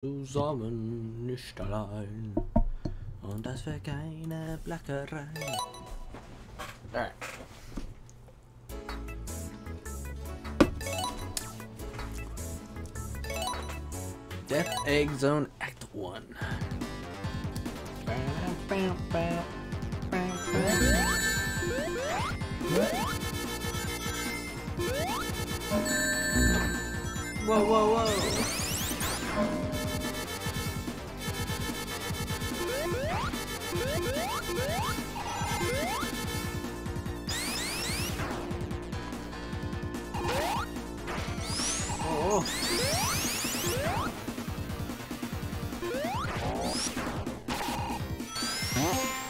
Zusammen nicht allein. Und das wäre keine Plackerei. Alright. Death Egg Zone Act 1. Whoa, whoa, whoa.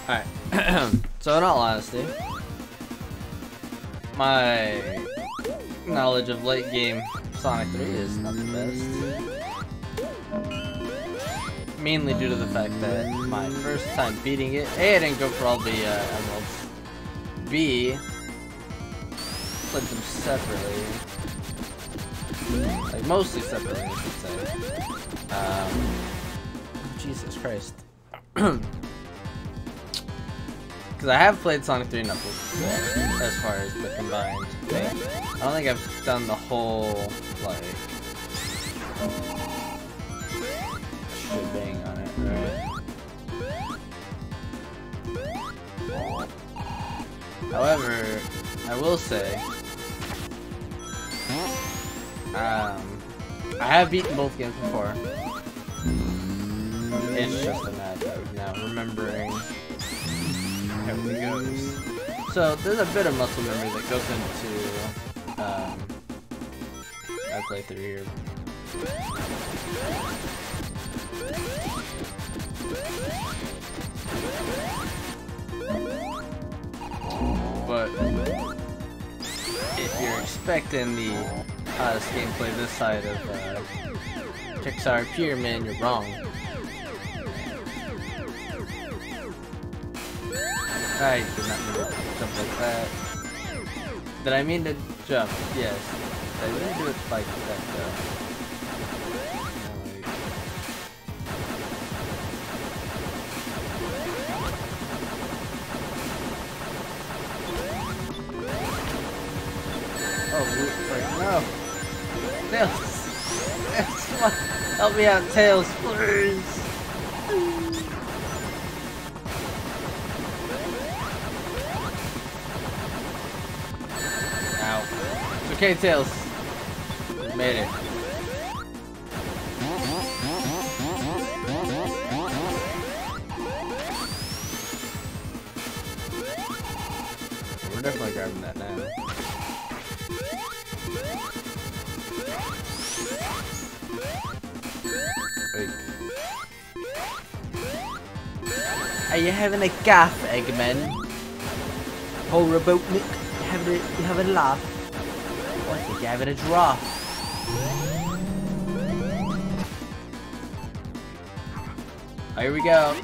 Alright, so in all honesty, my knowledge of late game Sonic 3 is not the best. Mainly due to the fact that my first time beating it, A, I didn't go for all the emeralds, B, played them separately, like mostly separately I should say. Jesus Christ. Because I have played Sonic 3 Knuckles before, as far as the combined thing. I don't think I've done the whole, like, shebang on it, right? However, I will say, I have beaten both games before. It's just a matter of now remembering how it goes. So there's a bit of muscle memory that goes into I play through here. But if you're expecting the hottest gameplay this side of Pixar Pier, man, you're wrong. I did not mean to jump like that. Did I mean to jump? Yes. Did I really do it like that though? Oh, wait, no! Tails! Tails, come on! Help me out, Tails, please! Okay, Tails. Made it. We're definitely grabbing that now. Wait. Are you having a gaff, Eggman? Oh, Robotnik, you having a laugh? I think you're having a draft. Here we go.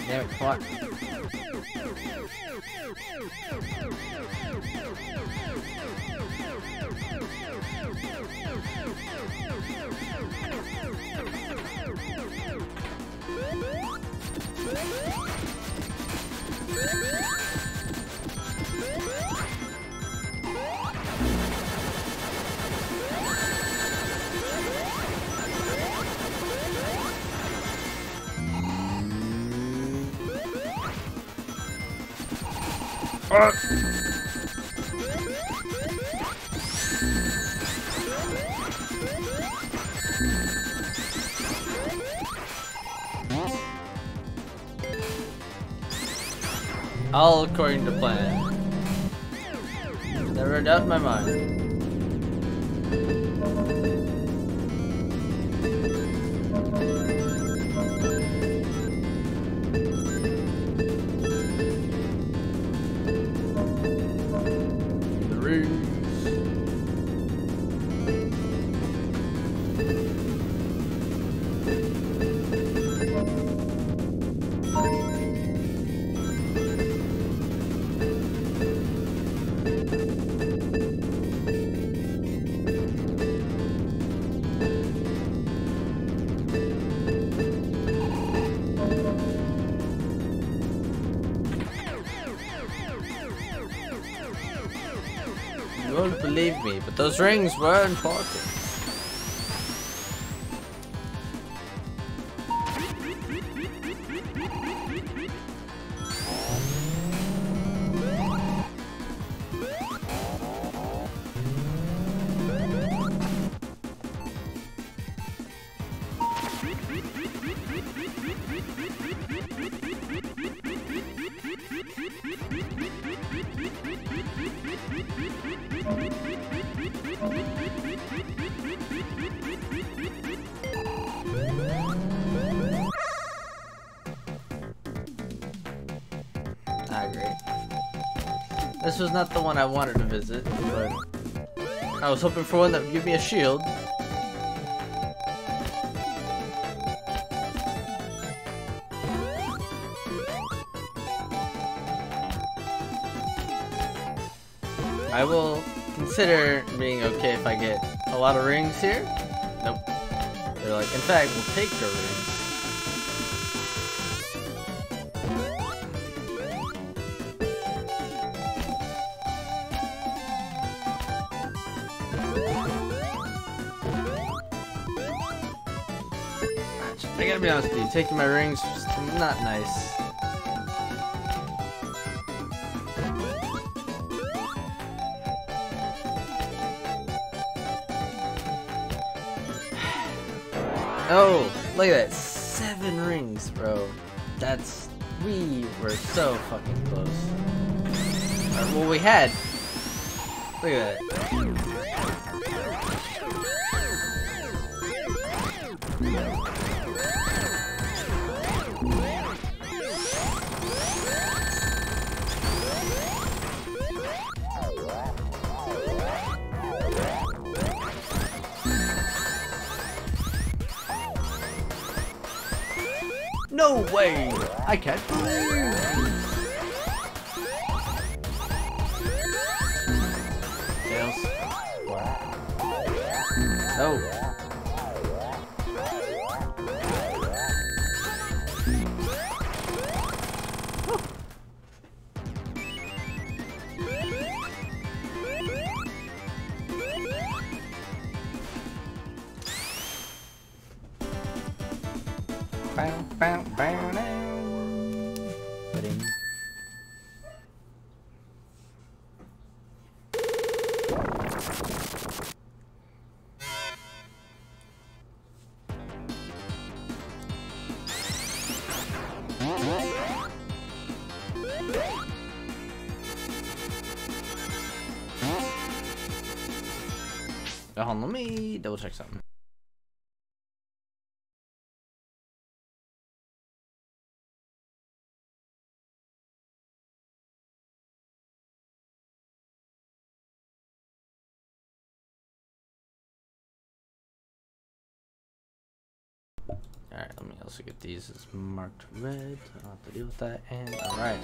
Damn it, come on. All according to plan. Never doubt in my mind. The rings. believe me, but those rings were important. Ah, great. This was not the one I wanted to visit, but I was hoping for one that would give me a shield. I will consider being okay if I get a lot of rings here. Nope. They're like, in fact, we'll take your rings. I gotta be honest with you, taking my rings is not nice. Oh, look at that. 7 rings, bro. We were so fucking close. Well, we had. Look at that. No way! I can't believe! Tails. No. Bow, bow, bow, now. Ba-ding. Hold on, let me double check something. Alright, let me also get these as marked red. I'll have to deal with that. And alright.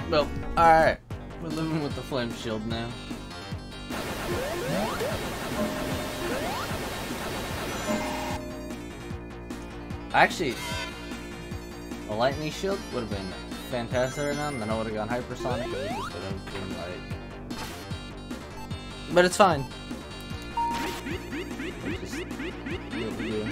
Well, alright. We're living with the flame shield now. Actually, a lightning shield would have been fantastic right now, and then I would have gone hypersonic, and it just would have been like... But it's fine. Just do what we do.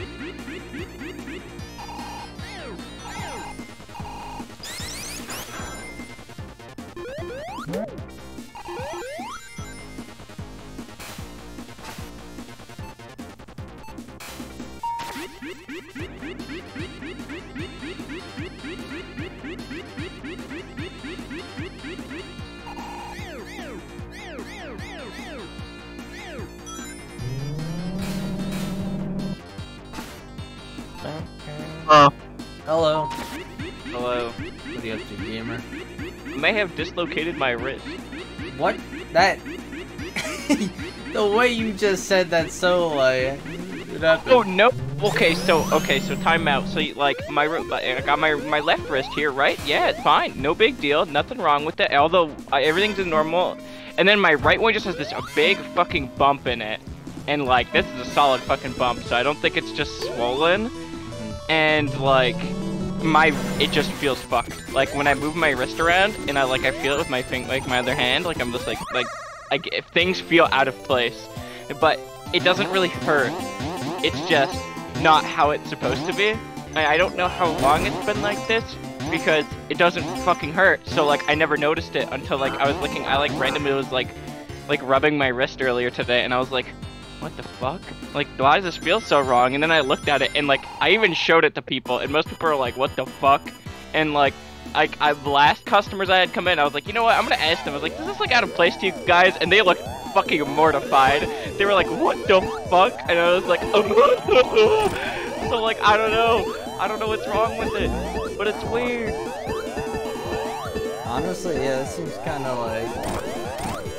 Hello. Hello. What are you up to, gamer? I may have dislocated my wrist. What? That... The way you just said that, so like... Oh no. Okay, so time out. So like I got my left wrist here, right? Yeah, it's fine. No big deal. Nothing wrong with it. Although everything's normal. And then my right one just has this big fucking bump in it. And like this is a solid fucking bump, so I don't think it's just swollen. And like it just feels fucked. Like when I move my wrist around and I feel it with my finger, like my other hand, like I'm just like if things feel out of place. But it doesn't really hurt. It's just not how it's supposed to be. I don't know how long it's been like this because it doesn't fucking hurt. So like I never noticed it until like I was looking. I like randomly was like rubbing my wrist earlier today, and I was like, what the fuck? Like, why does this feel so wrong? And then I looked at it, and like I even showed it to people, and most people are like, what the fuck? And like the last customers I had come in, I was like, you know what? I'm gonna ask them. I was like, is this like out of place to you guys? And they looked fucking mortified. They were like, what the fuck? And I was like, so like I don't know what's wrong with it, but it's weird. Honestly, yeah, this seems kind of like...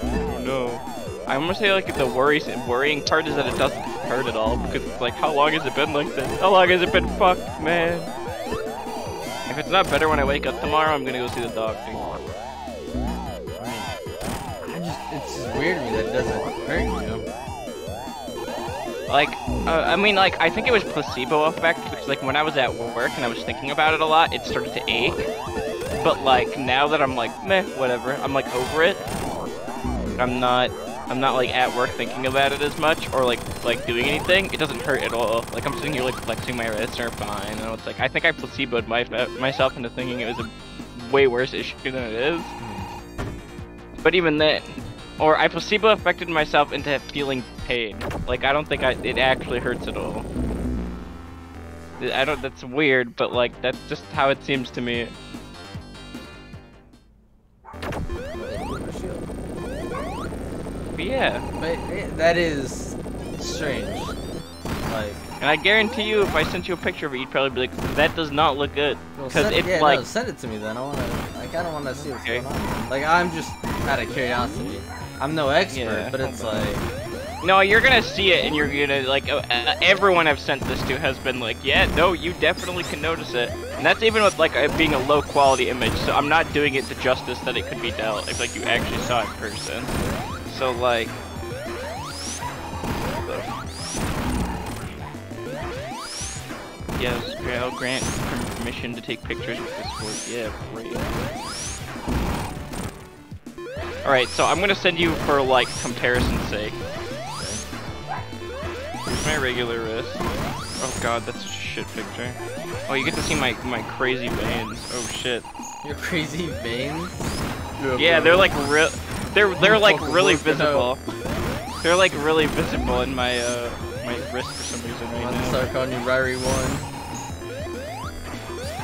Oh no. I'm gonna say like the worrying part is that it doesn't hurt at all, because it's like, how long has it been like this? How long has it been fucked, man? If it's not better when I wake up tomorrow, I'm gonna go see the doctor. It's just weird to me that it doesn't hurt you. Like, I mean, like, I think it was placebo effect, because like when I was at work and I was thinking about it a lot, it started to ache. But like now that I'm like, meh, whatever, I'm like over it. I'm not like at work thinking about it as much or like doing anything. It doesn't hurt at all. Like I'm sitting here like flexing my wrists are fine. And it's like I think I placeboed myself into thinking it was a way worse issue than it is. But even then, or I placebo affected myself into feeling pain. Like I don't think it actually hurts at all. That's weird, but like that's just how it seems to me. But yeah. But that is strange. Like, and I guarantee you, if I sent you a picture of it, you'd probably be like, "That does not look good." Because it's like, no, send it to me then. I kind of want to see what's going on. Like, I'm just out of curiosity. I'm no expert, but it's like. No, you're gonna see it, and you're gonna like. Everyone I've sent this to has been like, "Yeah, no, you definitely can notice it." And that's even with like it being a low quality image, so I'm not doing it the justice that it could be dealt if like you actually saw it in person. So like, yes, I'll grant permission to take pictures with this horse. Yeah, great. All right, so I'm gonna send you for like comparison's sake. Here's my regular wrist. Oh god, that's such a shit picture. Oh, you get to see my crazy veins. Oh shit. Your crazy veins? Yeah, they're like they're like really visible. They're like really visible in my my wrist for some reason right now. Start calling you Ryrie 1.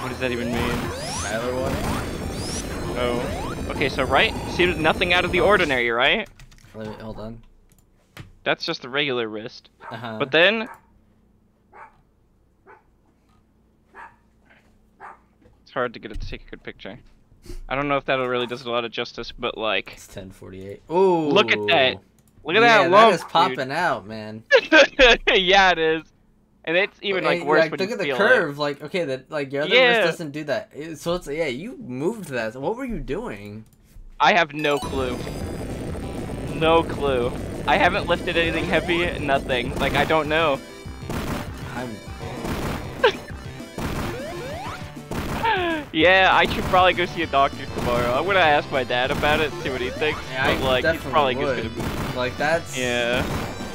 What does that even mean? Tyler 1. Oh. Okay, so right? See, nothing out of the ordinary, right? Hold on. That's just the regular wrist. Uh-huh. But then it's hard to get it to take a good picture. I don't know if that really does it a lot of justice, but like it's 10:48. Ooh. Look at that. Look at yeah, that lump, that is popping out, man. Yeah, it is. And it's even like worse when look you at the feel curve, it. like okay, that like your other wrist doesn't do that. So it's yeah, you moved that. What were you doing? I have no clue. No clue. I haven't lifted anything heavy, nothing. Like I don't know. Yeah, I should probably go see a doctor tomorrow. I'm gonna ask my dad about it, see what he thinks. Yeah, but like, he's probably just gonna. Like that's. Yeah.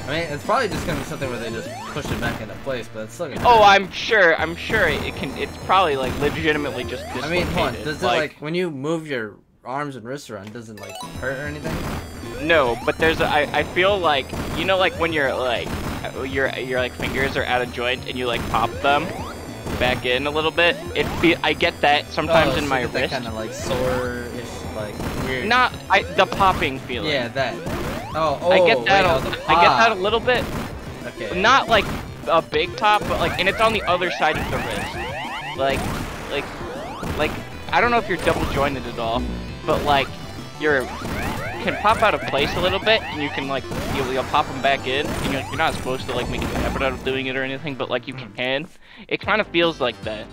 I mean, it's probably just gonna be something where they just push it back into place, but it's still gonna. Oh, I'm sure it can. It's probably like legitimately just dislocated. I mean, hold on. Does it like when you move your arms and wrists around, doesn't like hurt or anything? No, but there's I feel like you know like when you're like your like fingers are out of joint and you like pop them back in a little bit. I get that sometimes in my wrist. Kind of like sore-ish, like weird. Not the popping feeling. Yeah, that. Oh, I get that. Wait, I get that a little bit. Okay. Not like a big pop, but like, and it's on the other side of the wrist. Like I don't know if you're double jointed at all, but like you can pop out of place a little bit, and you can like you'll pop them back in, and you're not supposed to like make a habit out of doing it or anything, but like you can. It kind of feels like that,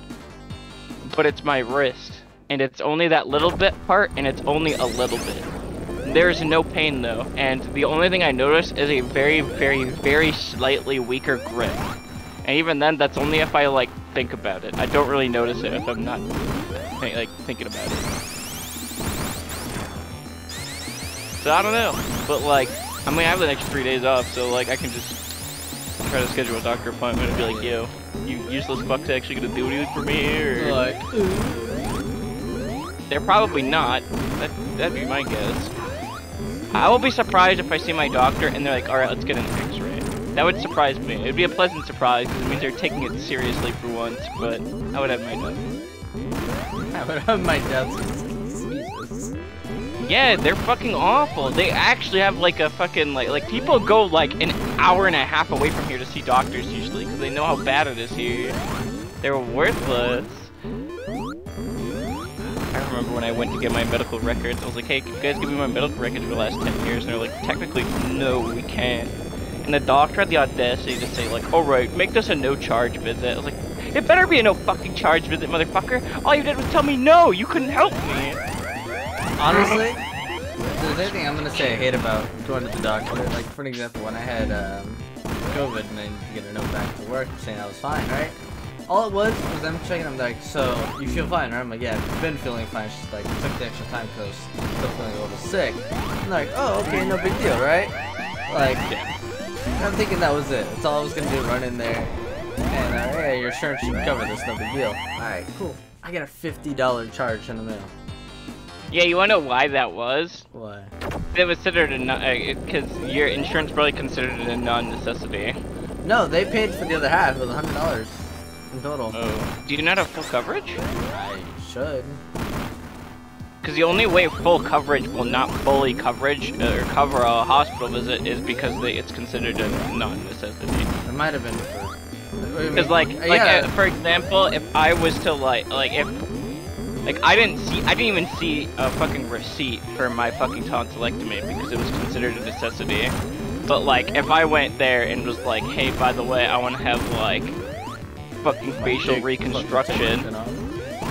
but it's my wrist, and it's only that little bit part, and it's only a little bit. There's no pain though, and the only thing I notice is a very, very, very slightly weaker grip. And even then, that's only if I like think about it. I don't really notice it if I'm not like thinking about it. So I don't know, but like, I mean, I have the next 3 days off, so like I can just try to schedule a doctor appointment and be like, yo, you useless fuck's actually gonna do anything for me, or like, they're probably not. That'd be my guess. I will be surprised if I see my doctor and they're like, alright, let's get an x-ray. That would surprise me. It would be a pleasant surprise because it means they're taking it seriously for once, but I would have my doubts. I would have my doubts. Jesus. Yeah, they're fucking awful. They actually have like a fucking, like people go like an hour and a half away from here to see doctors usually because they know how bad it is here. They're worthless. I remember when I went to get my medical records, I was like, hey, can you guys give me my medical records for the last 10 years? And they're like, technically, no, we can't. And the doctor had the audacity to say, like, alright, make this a no-charge visit. I was like, it better be a no-fucking charge visit, motherfucker. All you did was tell me no, you couldn't help me. Honestly, if there's anything I'm gonna say I hate about going to the doctor, like, for an example, when I had COVID and I needed to get a note back to work saying I was fine, right? All it was them checking. I'm like, so you feel fine, right? I'm like, yeah, I've been feeling fine. It's just like took the extra time because still feeling a little sick. I'm like, oh, okay, no big deal, right? Like, I'm thinking that was it. That's all I was gonna do, run in there, and yeah, your insurance should cover this, no big deal. All right, cool. I got a $50 charge in the mail. Yeah, you wanna know why that was? Why? It was considered a because your insurance probably considered it a non-necessity. No, they paid for the other half. It was $100 in total. Oh, do you not have full coverage? I should. Because the only way full coverage will not fully cover a hospital visit is because it's considered a non-necessity. It might have been for. Because for example, if I was to I didn't even see a fucking receipt for my fucking tonsillectomy because it was considered a necessity. But like, if I went there and was like, hey, by the way, I want to have like fucking facial reconstruction.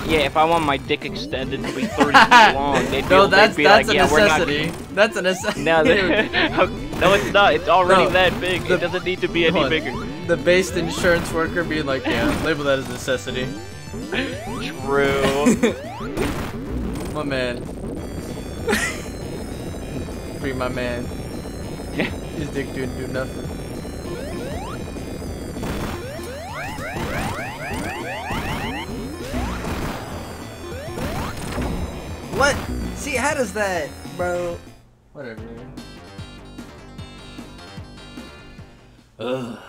Yeah, if I want my dick extended to be 30 feet long, they'd be like, a yeah, necessity. That's a necessity. No, no, it's not. It's already No, that big. It doesn't need to be any bigger. The based insurance worker being like, yeah, label that as necessity. True. My man. Free my man. His dick didn't do nothing. What? See, how does that, bro? Whatever. Ugh.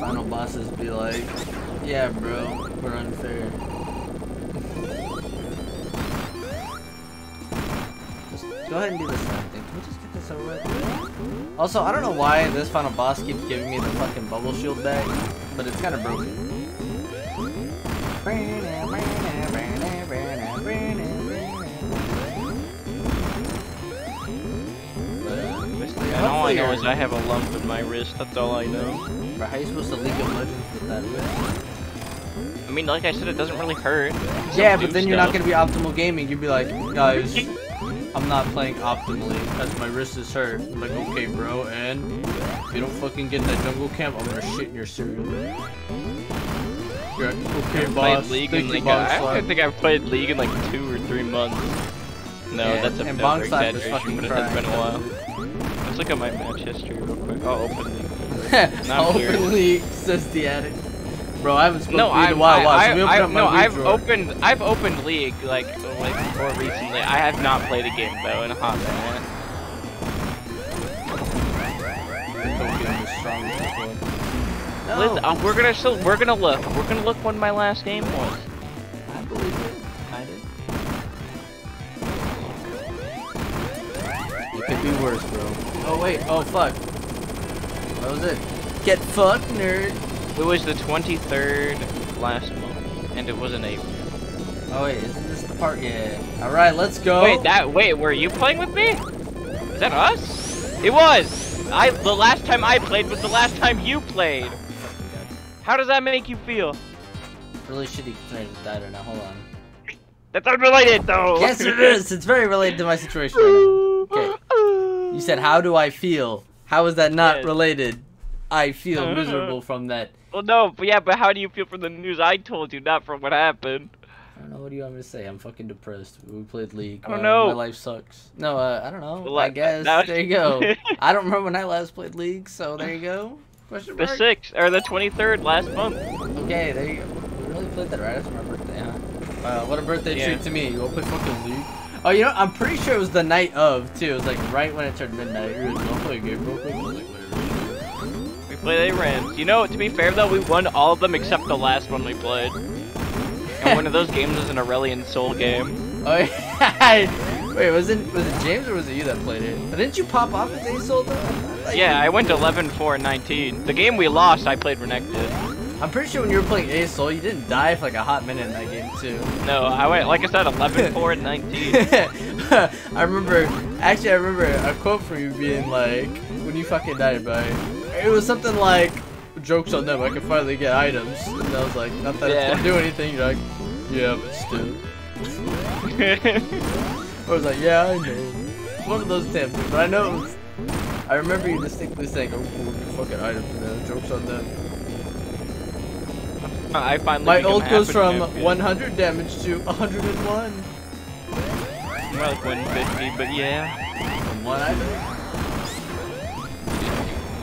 Final bosses be like, yeah, bro, we're unfair. Just go ahead and do this same thing. Can we just get this over with? Also, I don't know why this final boss keeps giving me the fucking bubble shield back, but it's kind of broken. All I know is I have a lump in my wrist. That's all I know. Bro, how are you supposed to League of Legends with that wrist? I mean, like I said, it doesn't really hurt. Yeah, but then you're not gonna be optimal gaming. You'd be like, guys, I'm not playing optimally because my wrist is hurt. I'm like, okay, bro, and if you don't fucking get in that jungle camp, I'm gonna shit in your cereal. You're like, okay, boss. League in like I don't think I've played League in like 2 or 3 months. No, yeah, that's a and no Bongslap is exaggeration, fucking but it has been a while. Let's look at my match history real quick. I'll open League. I'll open League, says the addict. Bro, I haven't spoken to you in a while. Watch, we open up my League drawer. I've opened League like more recently. I have not played a game though in a hot minute. No. Listen, we're gonna look. We're gonna look when my last game was. I believe it. I did. It could be worse, bro. Oh wait. Oh fuck. What was it? Get fucked, nerd. It was the 23rd last month, and it was in April. Oh wait, isn't this the part? Yeah. All right, let's go. Wait, were you playing with me? Is that us? It was. The last time I played was the last time you played. How does that make you feel? Really shitty considering I died right now. Hold on. That's unrelated, though. Yes, it is. It's very related to my situation right now. Okay. You said, how do I feel? How is that not related? I feel miserable from that. Well, no, but how do you feel from the news I told you, not from what happened? I don't know. What do you want me to say? I'm fucking depressed. We played League. I don't know. My life sucks. No, I don't know. I guess. There you go. I don't remember when I last played League, so there you go. Question mark? The 6th, or the 23rd last month. Okay, there you go. We really played that right after my birthday, huh? What a birthday treat to me. You wanna play fucking League? Oh, you know, I'm pretty sure it was the night of, too. It was like right when it turned midnight. You were like, wanna play a game real quick? I was like, whatever. We played A-Rams. You know, to be fair though, we won all of them except the last one we played. And one of those games was an Aurelian Soul game. Oh, yeah. Wait, was it James or was it you that played it? But didn't you pop off as A Soul though? Yeah, I went 11-4-19. The game we lost, I played Renekton. I'm pretty sure when you were playing A Soul, you didn't die for like a hot minute in that game too. No, I went, like I said, 11-4-19. I remember a quote from you being like, when you fucking died, bro. It was something like, joke's on them, I can finally get items. And I was like, not that it's gonna do anything. You're like, yeah, but still. I was like, yeah, I know. It's one of those damn things, but I know it was. I remember you distinctly saying, oh, we'll get fucking items and then joke's on them. I finally my ult goes from 100 damage to 101. More like 150, but yeah. From one item?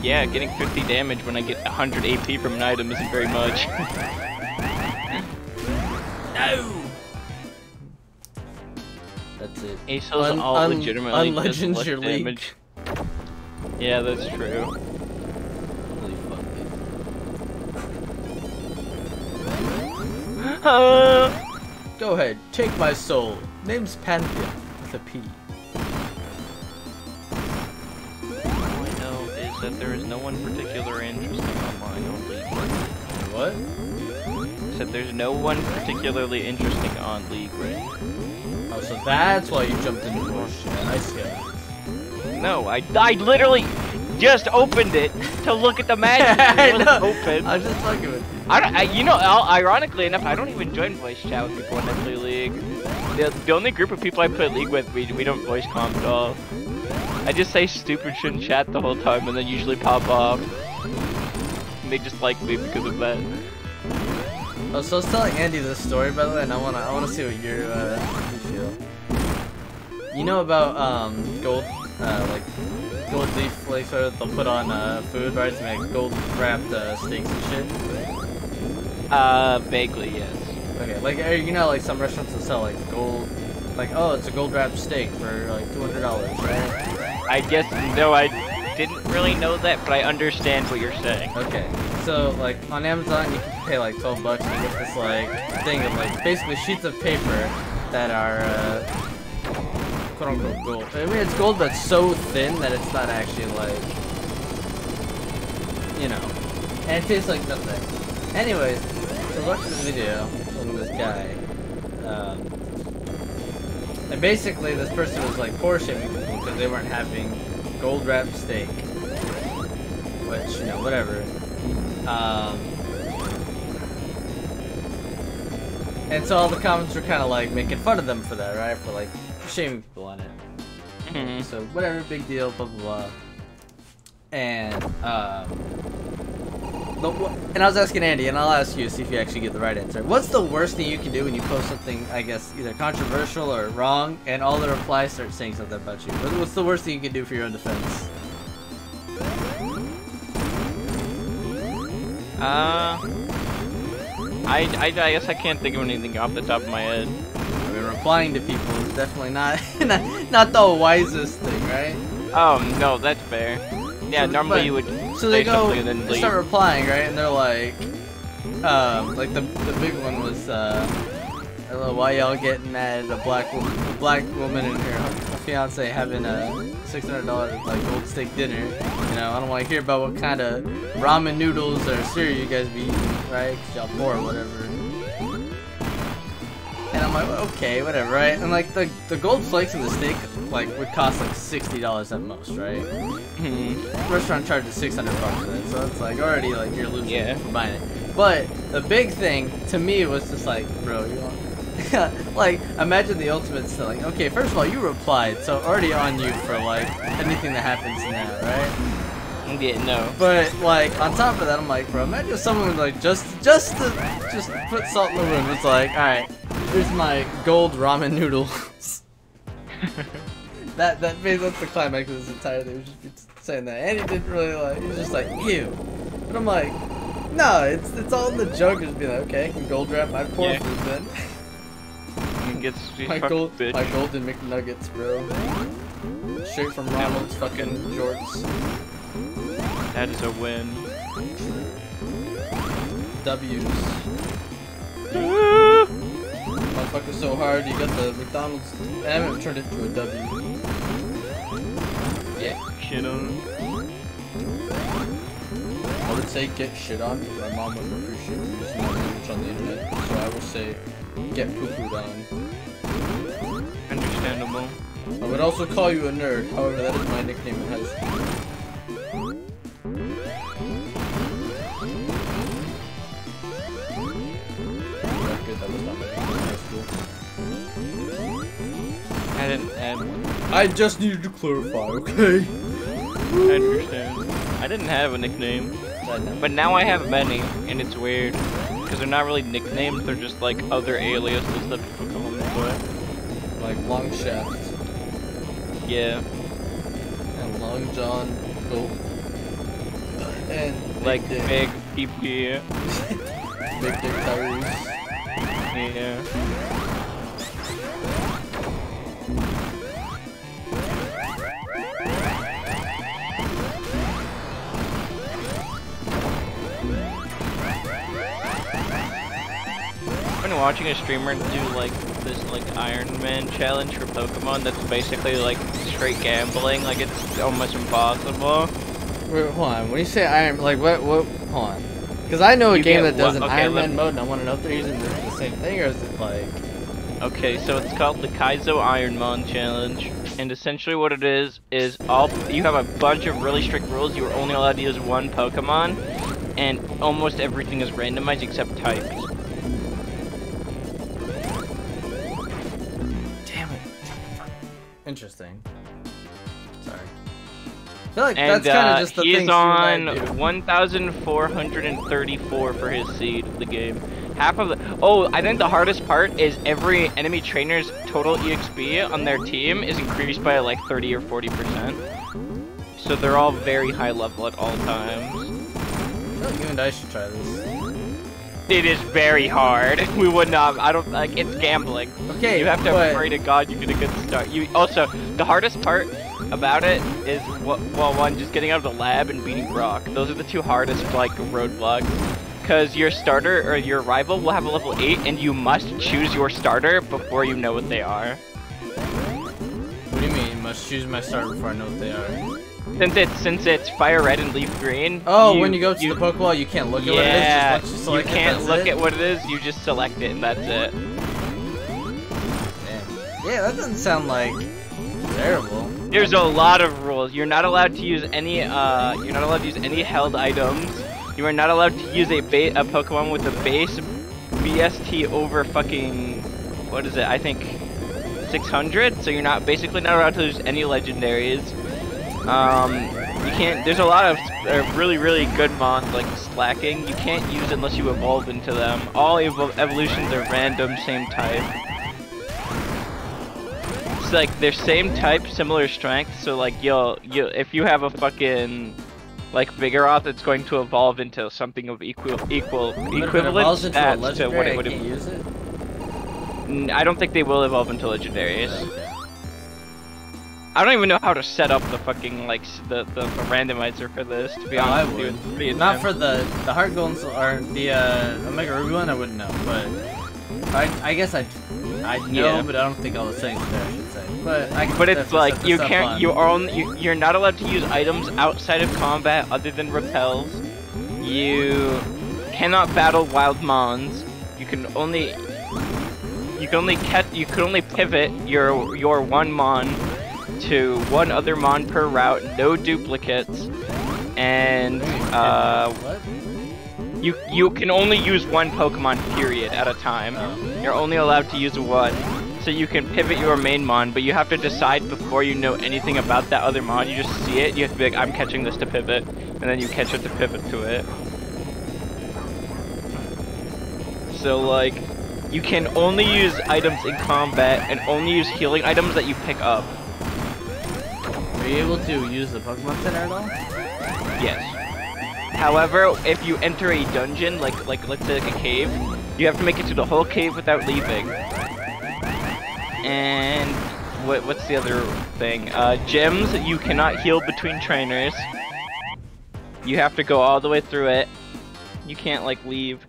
Yeah, getting 50 damage when I get 100 AP from an item isn't very much. No! That's it. ASO's all legitimately unlegends your damage. Yeah, that's true. Holy fuck, Go ahead, take my soul. Name's Pantheon with a P. All I know is that there is no one particular interesting online on League. What? Said there's no one particularly interesting on League right now. Oh, so that's why you jumped into bullshit. I see how it is. No, I literally just opened it to look at the matches. It wasn't open. I was just fucking with you. You know, ironically enough, I don't even join voice chat with people when I play League. The only group of people I play League with, we don't voice comp at all. I just say stupid shit in chat the whole time and then usually pop off. And they just like me because of that. Oh, so I was telling Andy this story, by the way, and I wanna see what you feel. You know about gold, like gold leaf flakes that they'll put on food, right, to make gold wrapped steaks and shit. Vaguely, yes. Okay, like you know, like some restaurants will sell like gold, like oh, it's a gold wrapped steak for like $200, right? I guess no, I didn't really know that, but I understand what you're saying. Okay, so like on Amazon you can pay like $12 and you get this like thing of like basically sheets of paper that are quote unquote gold. I mean it's gold but it's so thin that it's not actually like, you know, and it tastes like nothing. Anyways, so I watched this video from this guy, and basically this person was like poor shaming people because they weren't having gold wrapped steak, which, you know, whatever. And so all the comments were kind of like making fun of them for that, right? For like shaming people on it. Mm-hmm. So whatever, big deal, blah blah blah. And and I was asking Andy, and I'll ask you, see if you actually get the right answer. What's the worst thing you can do when you post something, I guess, either controversial or wrong, and all the replies start saying something about you? What's the worst thing you can do for your own defense? I guess I can't think of anything off the top of my head. I mean, replying to people is definitely not not the wisest thing, right? Oh no, that's fair. Yeah, normally you would so they say go, something and then they leave. start replying, right? And they're like the big one was, hello, why y'all getting mad at a black woman and her fiance having a $600 like gold steak dinner? You know, I don't want to hear about what kind of ramen noodles or cereal you guys be eating, right? 'Cause y'all poor or whatever. And I'm like, okay, whatever, right? And like the gold flakes in the steak like would cost like $60 at most, right? Mhm. The restaurant charges $600 for that, so it's like already like you're losing for buying it. But the big thing to me was just like, bro, you want like imagine the ultimate still, like, okay, first of all you replied, so already on you for like anything that happens now, right? Yeah, no. But like on top of that, I'm like, bro, imagine if someone would like just to put salt in the wound. It's like, all right, here's my gold ramen noodles. that's the climax of this entire thing. He was just saying that, and he didn't really like. He was just like, ew. But I'm like, no, it's all in the joke. Just being like, okay, I can gold wrap my poor food then. my golden McNuggets, bro. Straight from Ronald's fucking jorts. That is a win. W's. Motherfucker so hard, you got the McDonald's M turned it into a W. Yeah. Shit on. I would say get shit on, but my mom would appreciate me using my language on the internet, so I would say get poo-pooed on. Understandable. I would also call you a nerd, however that is my nickname in high school. That was not my nickname in high school. I didn't have one. I just needed to clarify, okay? I understand. I didn't have a nickname. But now I have many, and it's weird. Because they're not really nicknames, they're just like other aliases that people call me by. Like Long Shaft. Yeah. And Long John Gold. And like Big Big PP. Big Dick Tyrese. Yeah. I've been watching a streamer do like this like Iron Man challenge for Pokemon that's basically like straight gambling, like it's almost impossible. Wait, hold on, when you say Iron, like what, hold on. Because I know a game that does an Iron Man mode and I want to know if they're using the same thing or is it like... Okay, so it's called the Kaizo Ironmon challenge, and essentially what it is you have a bunch of really strict rules. You are only allowed to use one Pokemon, and almost everything is randomized except types. Damn it. Interesting. Sorry. I feel like And that's kind of just the he's thing. on 1,434 for his seed of the game. Half of the I think the hardest part is every enemy trainer's total EXP on their team is increased by like 30 or 40%. So they're all very high level at all times. I feel like you and I should try this. It is very hard. We would not. I don't like. It's gambling. Okay, You have to pray to God you get a good start. You also the hardest part about it is one just getting out of the lab and beating Brock. Those are the two hardest like roadblocks. Because your starter or your rival will have a level 8, and you must choose your starter before you know what they are. What do you mean? You must choose my starter before I know what they are. Since it's fire red and leaf green. Oh, when you go to the Pokeball, you can't look at what it is. Just you select can't it, look at what it is. You just select it, and that's it. Damn. Yeah, that doesn't sound like terrible. There's a lot of rules. You're not allowed to use any. You're not allowed to use any held items. You are not allowed to use a Pokemon with a base BST over fucking. What is it? I think 600. So you're basically not allowed to use any legendaries. You can't. There's a lot of really good mons like Slacking. You can't use unless you evolve into them. All evolutions are random, same type. It's like they're same type, similar strength. So like if you have a fucking like Vigoroth, it's going to evolve into something of equivalent stats to what it would have. Use it? I don't think they will evolve into legendaries. Okay. I don't even know how to set up the fucking like the randomizer for this. To be honest with you, it's pretty not intense. for the Heart Gold or the Omega Ruby one. I wouldn't know, but I guess I know, Yeah. but I don't think all the settings there. I should say, but it's like you can't. You're not allowed to use items outside of combat other than repels. You cannot battle wild mons. You can only pivot your one mon to one other mon per route, no duplicates, and what? you can only use one Pokemon period at a time. You're only allowed to use one. So you can pivot your main mon, but you have to decide before you know anything about that other mon. You just see it, you have to be like, I'm catching this to pivot, and then you catch it to pivot to it. So like, you can only use items in combat and only use healing items that you pick up. Are you able to use the Pokemon Center at all? Yes. However, if you enter a dungeon, like let's say like a cave, you have to make it to the whole cave without leaving. And what's the other thing? Gyms, you cannot heal between trainers. You have to go all the way through it. You can't like leave.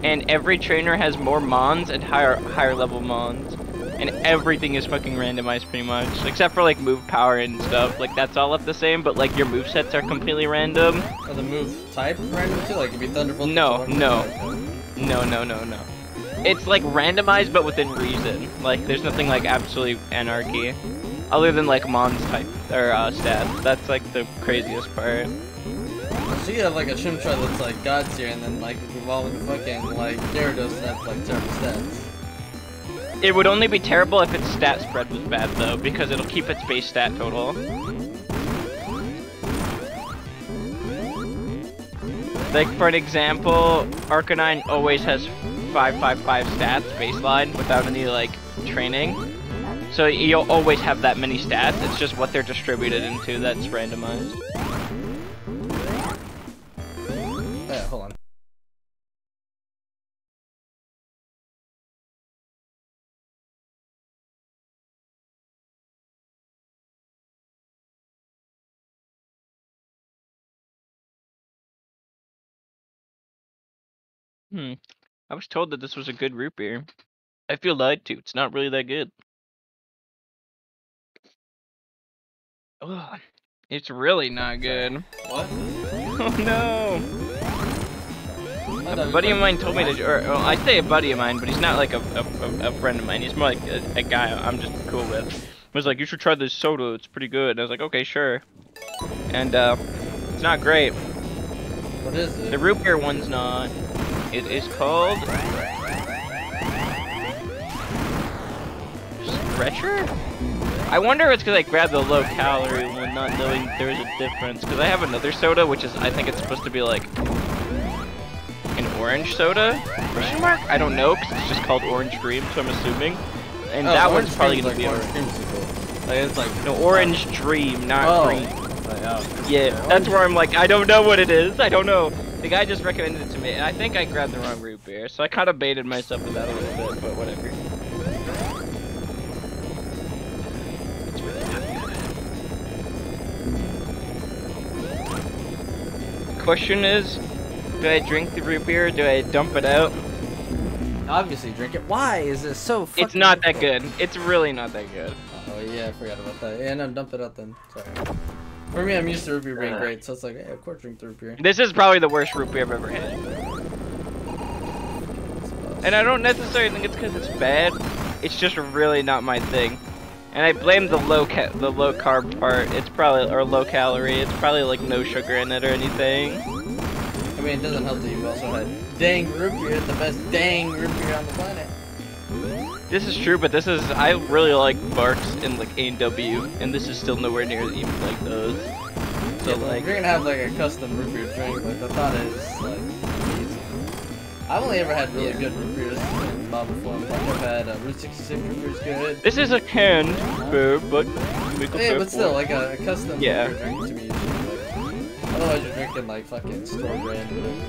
And every trainer has more mons and higher level mons. And everything is fucking randomized pretty much. Except for like move power and stuff. Like that's all up the same, but like your movesets are completely random. Are the move type random too? Like if you Thunderbolt? No. It's like randomized but within reason. Like there's nothing like absolutely anarchy. Other than like Mon's type or stats. That's like the craziest part. So you have like a Chimchar that's like God's here, and then like evolving fucking like Gyarados and have like terrible stats. It would only be terrible if its stat spread was bad though, because it'll keep its base stat total. Like for an example, Arcanine always has 555 stats baseline without any like training. So you'll always have that many stats, it's just what they're distributed into that's randomized. Oh yeah, hold on. I was told that this was a good root beer. I feel lied to, it's not really that good. Ugh, it's really not good. What? Oh no! A buddy of mine told me to, well, I say a buddy of mine, but he's not like a friend of mine. He's more like a guy I'm just cool with. He was like, you should try this soda, it's pretty good. And I was like, okay, sure. And, it's not great. What is it? The root beer one's not. It is called Stretcher? I wonder if it's because I grabbed the low calorie one, not knowing there's a difference. Because I have another soda, which is, I think it's supposed to be like an orange soda? Question mark? I don't know, because it's just called Orange Dream, so I'm assuming. And that one's probably gonna be orange. Like it's like No, Orange Dream, not green. Oh. Yeah, that's where I'm like, I don't know what it is. I don't know. The guy just recommended it to me, and I think I grabbed the wrong root beer, so I kind of baited myself with that a little bit, but whatever. Question is, do I drink the root beer or do I dump it out? Obviously drink it. Why is it so fucking It's not that difficult? good. It's really not that good. Oh yeah, I forgot about that. Yeah, no, dump it out then. Sorry. For me, I'm used to root beer being great, so it's like, yeah, of course drink the root beer. This is probably the worst root beer I've ever had. And I don't necessarily think it's because it's bad. It's just really not my thing. And I blame the low carb part. It's probably, or low calorie. It's probably like no sugar in it or anything. I mean, it doesn't help that you've also had dang root beer, the best dang root beer on the planet. This is true, but this is, I really like Barks and like A&W, and this is still nowhere near even like those. So Yeah, like, if you're gonna have like a custom root beer drink, like the thought is like easy. I've only ever had really good root beers in bottle form. Like I've had Route 66 root beer's good. this is a canned beer, but you make a Yeah, beer but still, for it. like a custom Yeah. root beer drink to me usually. Like, otherwise, you're drinking like fucking store brand or whatever.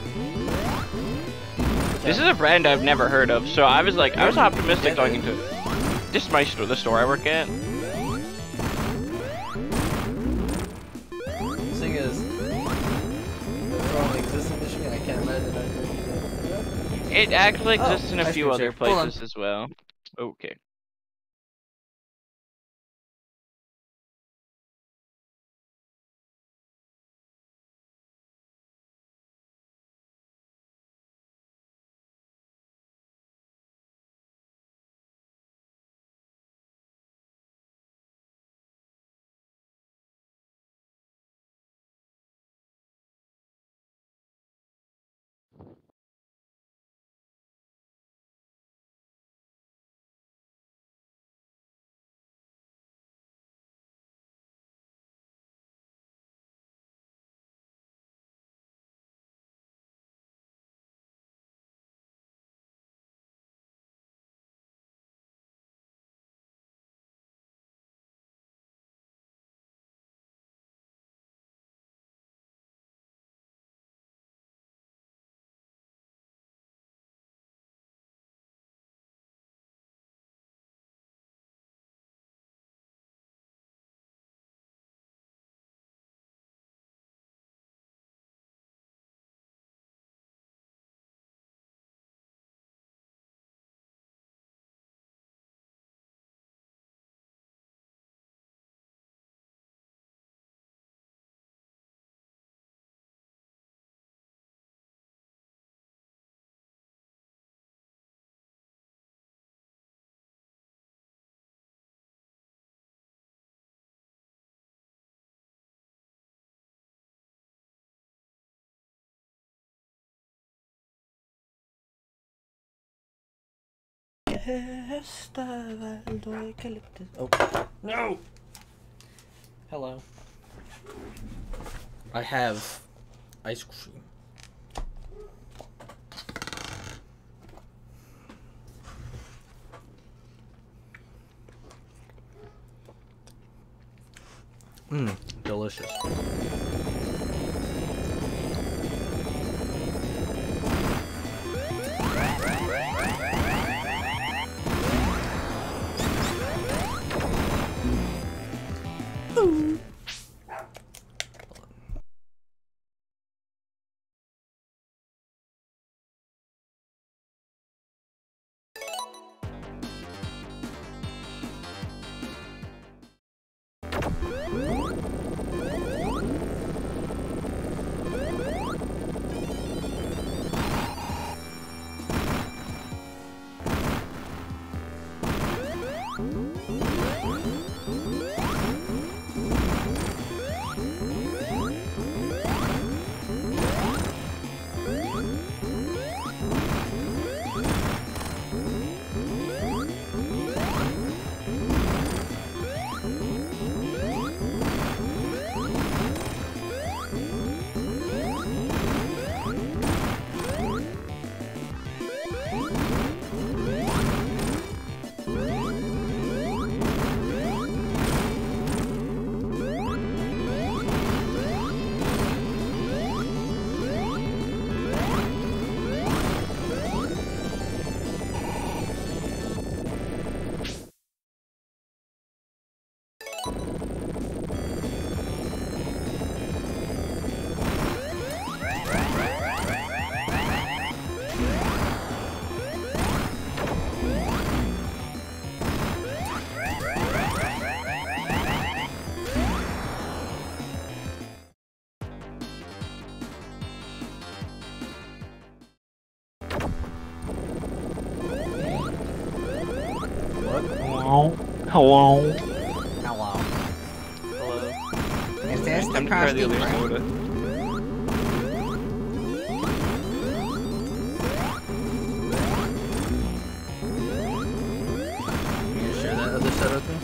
This is a brand I've never heard of, so I was like, I was optimistic going into it. This is my store, the store I work at. The thing is, it only exists in Michigan. I can't imagine that. It actually exists in a ice few cream other shake. Hold on. places as well. Okay. Oh no! Hello. I have ice cream. Delicious. Hello. Hello. Hello. Hello. Is this the Time to try the Krusty other Krab? soda. You gonna share that other soda with me?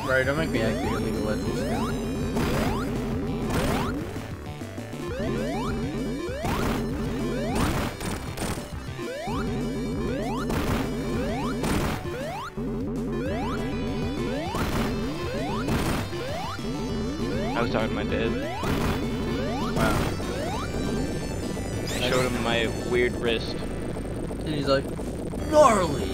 Right, don't make me activate League of Legends now. I was talking to my dad. Wow. I showed him my weird wrist. And he's like, gnarly!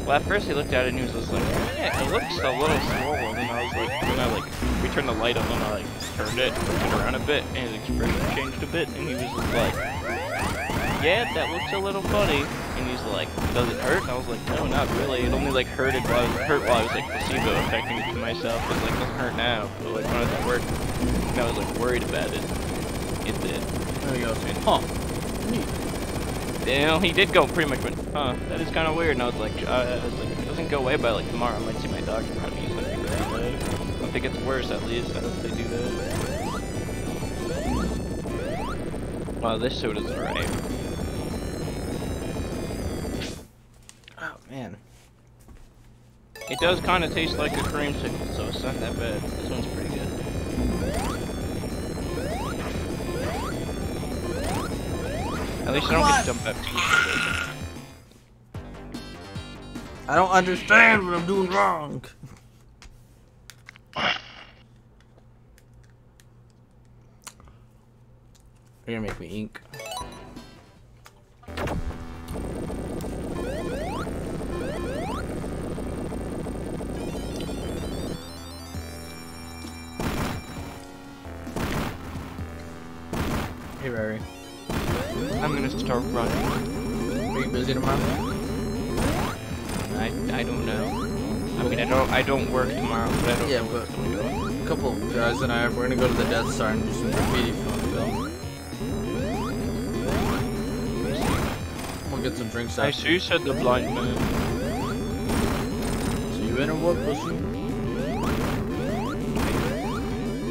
Well, at first he looked at it and he was just like, yeah, it looks a little swollen. And I was like, when I we turned the light on and I turned it around a bit, and his expression changed a bit, and he was just like, yeah, that looks a little funny. And he's like, does it hurt? And I was like, no, not really. It only like hurt while I was like placebo affecting it to myself. It like doesn't hurt now, but like when I was at work, and I was like worried about it. It did. There he goes, huh? Neat. You know, he did go pretty much went, huh, that is kind of weird. And I was like, if it doesn't go away by like tomorrow, I might see my doctor. Probably he's gonna be really bad. I don't think it's worse, at least. I hope they do that. Wow, this soda's alright. Oh, man. It does kind of taste like a creamsicle, so it's not that bad. This one's pretty good. At least I don't get jumped up. I don't understand what I'm doing wrong. You're gonna make me ink. Hey, Rary. I'm gonna start running. Are you busy tomorrow? I don't know. I mean, I don't work tomorrow, but I don't Yeah, know but what's going on. a couple of guys and I, we're gonna go to the Death Star and do some graffiti film. We'll get some drinks I after. see, said the blind man. So you in or what, pussy?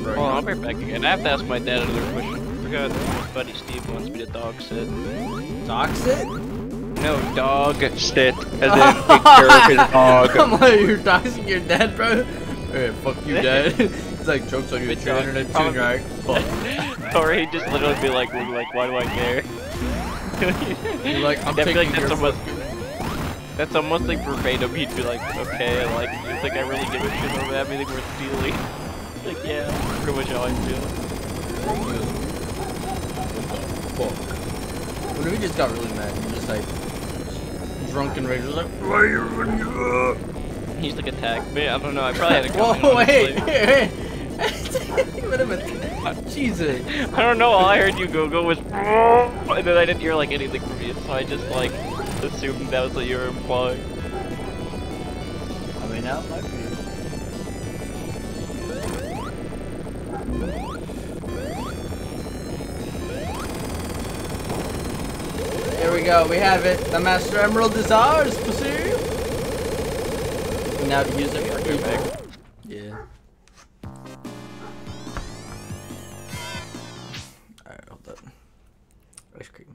Bro, Hold on, I'll be right back again. I have to ask my dad another question. I forgot my buddy Steve wants me to dog sit. Dog sit? No, dog sit. As in, take care of his dog. I'm like, you're doxing your dad, bro? Hey, fuck you, dad. It's like jokes on your Good dog. internet too, right? Fuck. Or he'd just literally be like, why do I care? You're like, I'm I feel taking like your that's almost like verbatim. He'd be like, okay, like, you think I really give a shit over anything worth stealing? Like, yeah, that's pretty much how I feel. Fuck. When we just got really mad, he just like drunk and rage was like, why are you running up? He's like attacked me. I don't know. I probably had to come in, Whoa, wait, honestly. what am I? Jesus. I don't know. All I heard you go was, and then I didn't hear like anything from you, so I just like assumed that was what you were implying. I mean, that might be. Here we go, we have it. The Master Emerald is ours, pussy. And now to use it for evil. Yeah. Alright, hold up. Ice cream.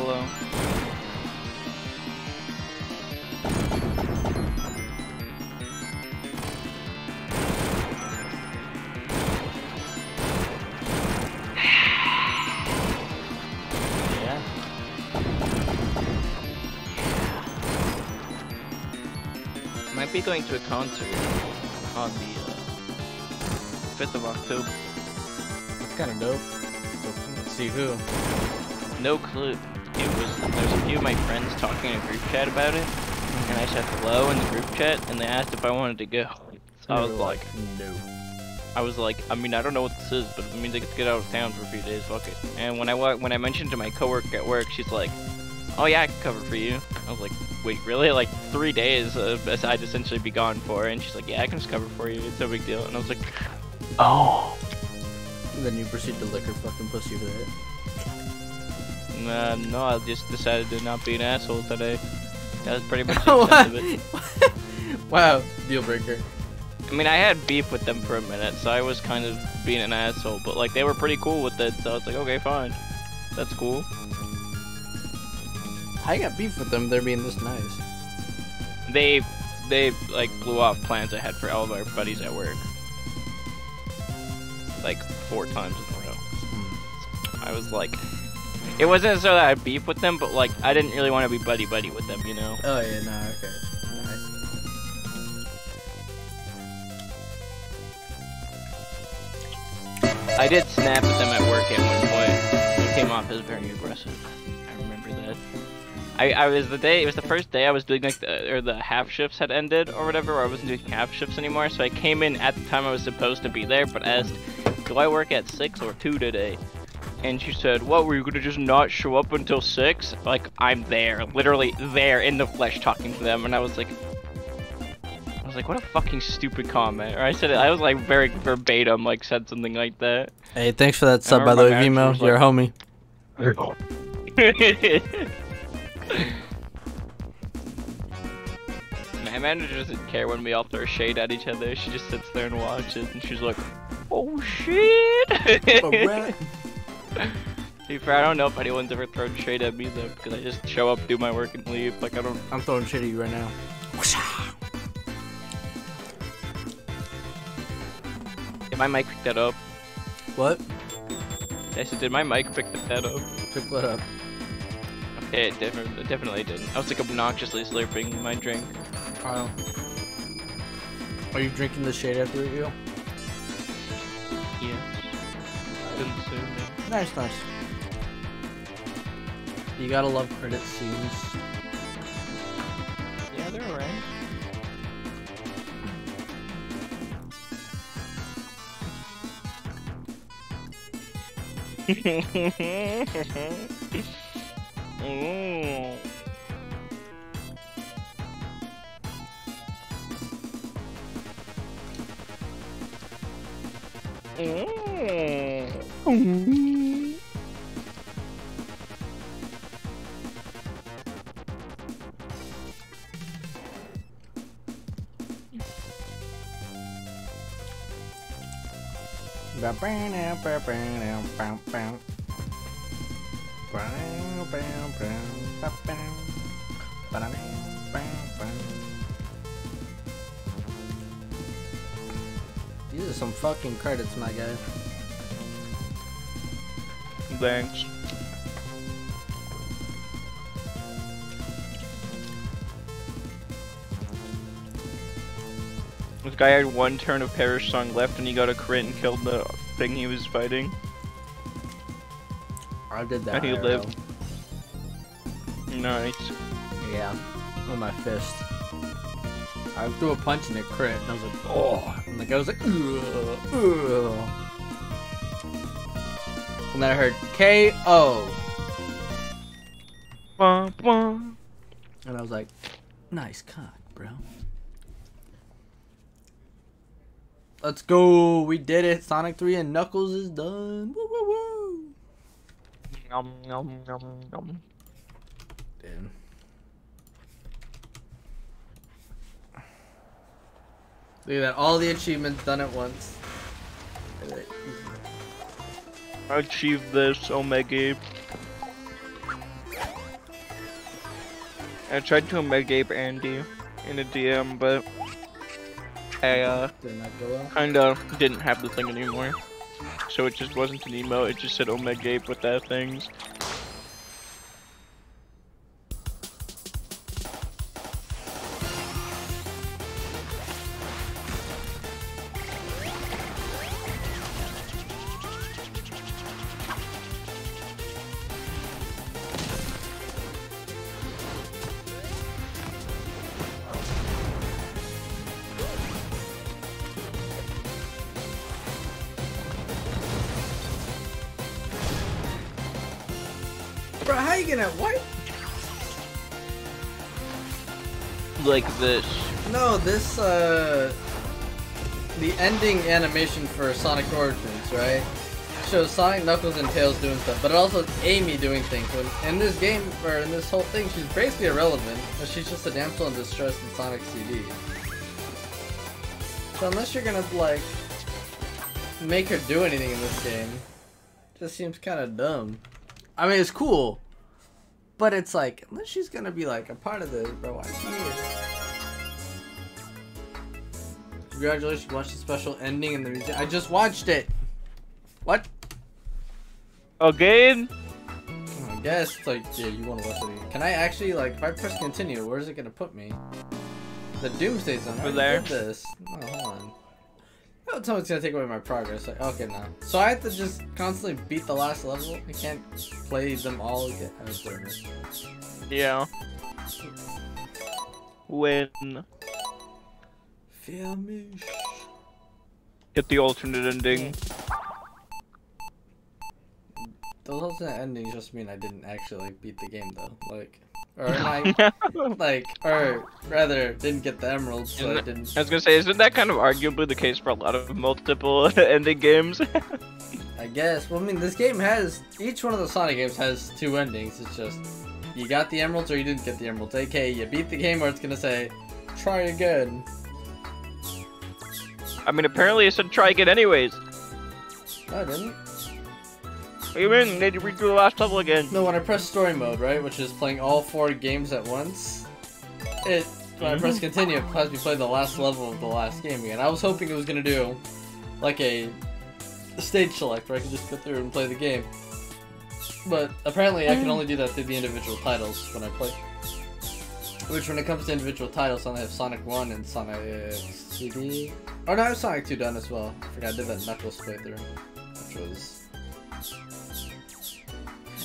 below. Yeah. Might be going to a concert on the 5th of October. It's kind of dope. So, let's see who. No clue. There's a few of my friends talking in a group chat about it, and I said hello in the group chat, and they asked if I wanted to go. So I was like, no. I mean, I don't know what this is, but it means I get to get out of town for a few days. Fuck it. And when I mentioned to my coworker at work, she's like, "Oh yeah, I can cover for you." I was like, "Wait, really? Like 3 days I'd essentially be gone for?" And she's like, "Yeah, I can just cover for you. It's no big deal." And I was like, "Oh." And then you proceed to lick her fucking pussy for that. No, I just decided to not be an asshole today. That was pretty much the extent of it. Wow, deal breaker. I mean, I had beef with them for a minute, so I was kind of being an asshole, but like they were pretty cool with it, so I was like, okay, fine. That's cool. I got beef with them, they're being this nice. They like blew off plans I had for all of our buddies at work. Like 4 times in a row. I was like, it wasn't so that I had beef with them, but like I didn't really want to be buddy-buddy with them, you know? Oh yeah, no, okay. I did snap at them at work at one point. It came off as very aggressive. I remember that. It was the first day I was doing like the half shifts had ended or whatever, or I wasn't doing half shifts anymore, so I came in at the time I was supposed to be there, but asked, "Do I work at 6 or 2 today?" And she said, "What, were you gonna just not show up until 6? Like, I'm there, literally there in the flesh talking to them, and I was like, what a fucking stupid comment. Or I said it, I was like very verbatim, like said something like that. Hey, thanks for that sub, by the way, Vimo. You're a homie. My manager doesn't care when we all throw shade at each other. She just sits there and watches, and she's like, "Oh shit!" Alright. To be fair, I don't know if anyone's ever thrown shade at me though, because I just show up, do my work, and leave. Like I don't. I'm throwing shit at you right now. Did my mic pick that up? What? I said, did my mic pick that up? Pick what up? Okay, it definitely didn't. I was like obnoxiously slurping my drink. Oh. Are you drinking the shade after you? Yeah. Consume it. Nice, nice. You gotta love credit scenes. Yeah, they're alright. Mm. Mm. These are some fucking credits, my guy. Thanks. This guy had 1 turn of Perish Song left and he got a crit and killed the thing he was fighting. I did that. And he IRL. lived. Nice. Yeah, with my fist. I threw a punch and it crit, and I was like, oh. And the guy was like, ugh, ugh. And then I heard KO. Wah, wah. And I was like, nice cock, bro. Let's go. We did it. Sonic 3 and Knuckles is done. Woo, woo, woo. Yum, yum, yum, yum. Damn. Look at that. All the achievements done at once. I achieved this, Omega. I tried to Omega Ape Andy in a DM, but I Did not go well. kinda didn't have the thing anymore. So it just wasn't an emote, it just said Omega Ape with that things. Bro, how you gonna what? Like this. No, this the ending animation for Sonic Origins, right? Shows Sonic, Knuckles, and Tails doing stuff, but it also has Amy doing things. When in this game, or in this whole thing, she's basically irrelevant, but she's just a damsel in distress in Sonic CD. So unless you're gonna, like, make her do anything in this game, it just seems kind of dumb. I mean, it's cool, but it's like, unless she's gonna be, like, a part of this, bro, why is she here? Congratulations, you watched the special ending in the museum. I just watched it! What? Again? I guess it's like, yeah, you want to watch it again. Can I actually, like, if I press continue, where is it gonna put me? The Doomsday Zone. I there. did this. Oh, hold on. Don't tell me it's gonna take away my progress. Like, okay, now. So I have to just constantly beat the last level? I can't play them all again. I was doing it. Yeah. When Feel me. get the alternate ending. Those alternate endings just mean I didn't actually, like, beat the game, though. Like, or am I, like, or rather, didn't get the emeralds, so I didn't. I was gonna say, isn't that kind of arguably the case for a lot of multiple ending games? I guess. Well, I mean, this game has, each one of the Sonic games has two endings. It's just, you got the emeralds or you didn't get the emeralds. AKA, you beat the game or it's gonna say, try again. I mean, apparently it said try again anyways. No, I didn't. What do you mean? They redo the last level again. No, when I press story mode, right, which is playing all 4 games at once, when I press continue, it has me play the last level of the last game again. I was hoping it was gonna do, like, a stage select where I could just go through and play the game. But apparently I can only do that through the individual titles when I play. Which, when it comes to individual titles, I only have Sonic 1 and Sonic CD. Oh no, I have Sonic 2 done as well. I forgot I did that Knuckles playthrough, which was...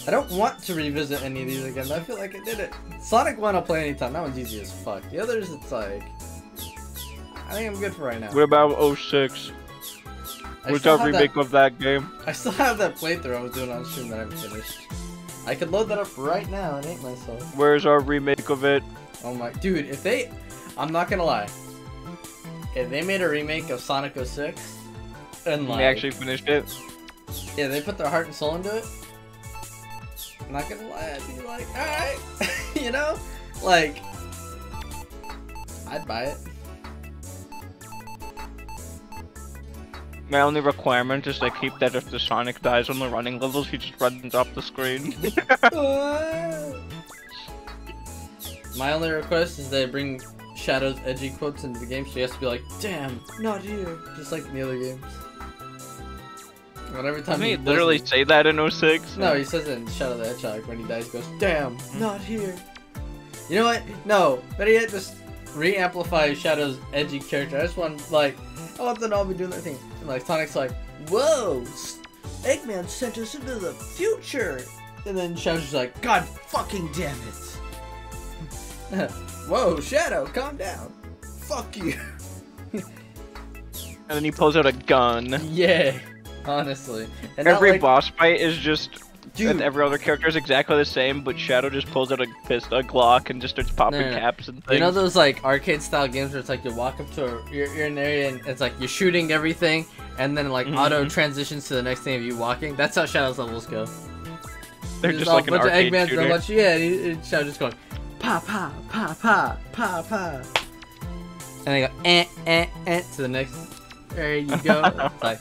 I don't want to revisit any of these again, but I feel like I did it. Sonic 1 I'll play anytime, that one's easy as fuck. The others, it's like... I think I'm good for right now. What about 06? What's our remake of that game? I still have that playthrough I was doing on stream that I haven't finished. I could load that up right now and hate myself. Where's our remake of it? Oh my... Dude, if they... I'm not gonna lie. If they made a remake of Sonic 06, and like... They actually finished it? Yeah, they put their heart and soul into it. I'm not gonna lie, I'd be like, alright. You know? Like... I'd buy it. My only requirement is they keep that if the Sonic dies on the running levels, he just runs off the screen. My only request is they bring Shadow's edgy quotes into the game, so he has to be like, damn, not here. Just like in the other games. And every time Doesn't he literally say that in 06? No, he says it in Shadow the Hedgehog when he dies, he goes, damn, not here. You know what? No, better yet, just re-amplify Shadow's edgy character. I just want, like, I want them to all be doing their thing. And, like, Sonic's like, whoa, Eggman sent us into the future. And then Shadow's just like, God fucking damn it. Whoa, Shadow, calm down. Fuck you. And then he pulls out a gun. Yeah, honestly. And Every like, boss fight is just... dude. And every other character is exactly the same, but Shadow just pulls out a Glock and just starts popping caps and things. You know those like arcade style games where it's like you walk up to you're in an area and it's like you're shooting everything and then like auto transitions to the next thing of you walking? That's how Shadow's levels go. They're just like an arcade shooter. Yeah, and Shadow just going pa pa pa pa pa pa, and they go to the next. There you go. It's like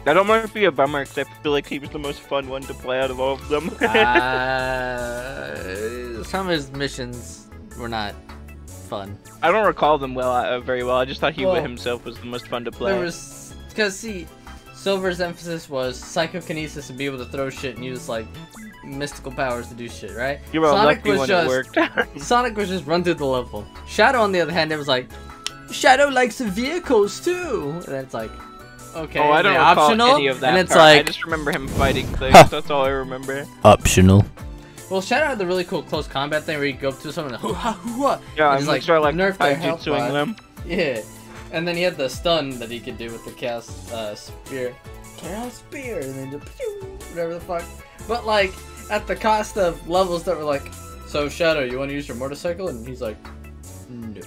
That almost be a bummer because I feel like he was the most fun one to play out of all of them. Some of his missions were not fun. I don't recall them very well. I just thought he himself was the most fun to play. There was, because see, Silver's emphasis was psychokinesis and be able to throw shit and use like mystical powers to do shit, right? You were lucky when it worked. Sonic was just run through the level. Shadow, on the other hand, it was like, Shadow likes the vehicles too, and it's like, okay, oh, I don't recall optional? any of that. And it's part. like, I just remember him fighting things. That's all I remember. Optional. well, Shadow had the really cool close combat thing where you go up to someone and hoo-ha, hoo-ha. Yeah, and I'm just, like start like nerf their health taijutsuing bar. them. Yeah, and then he had the stun that he could do with the chaos spear. Chaos spear, and then just pew, whatever the fuck. But like, at the cost of levels that were like, so Shadow, you want to use your motorcycle? And he's like, no.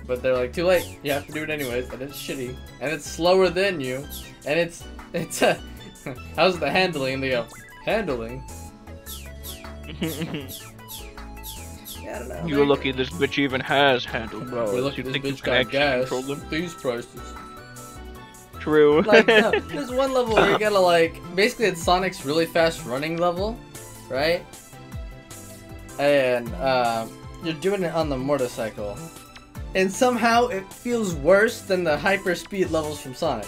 But they're like, too late. You have to do it anyways, and it's shitty, and it's slower than you, and it's how's the handling? And they go, handling. Yeah, I don't know. You're lucky this bitch even has handlebars. We're lucky You this think bitch you can got actually gas. control them? These prices. True. Like, no, there's one level where you gotta like, basically it's Sonic's really fast running level, right? And you're doing it on the motorcycle, and somehow it feels worse than the hyper speed levels from Sonic.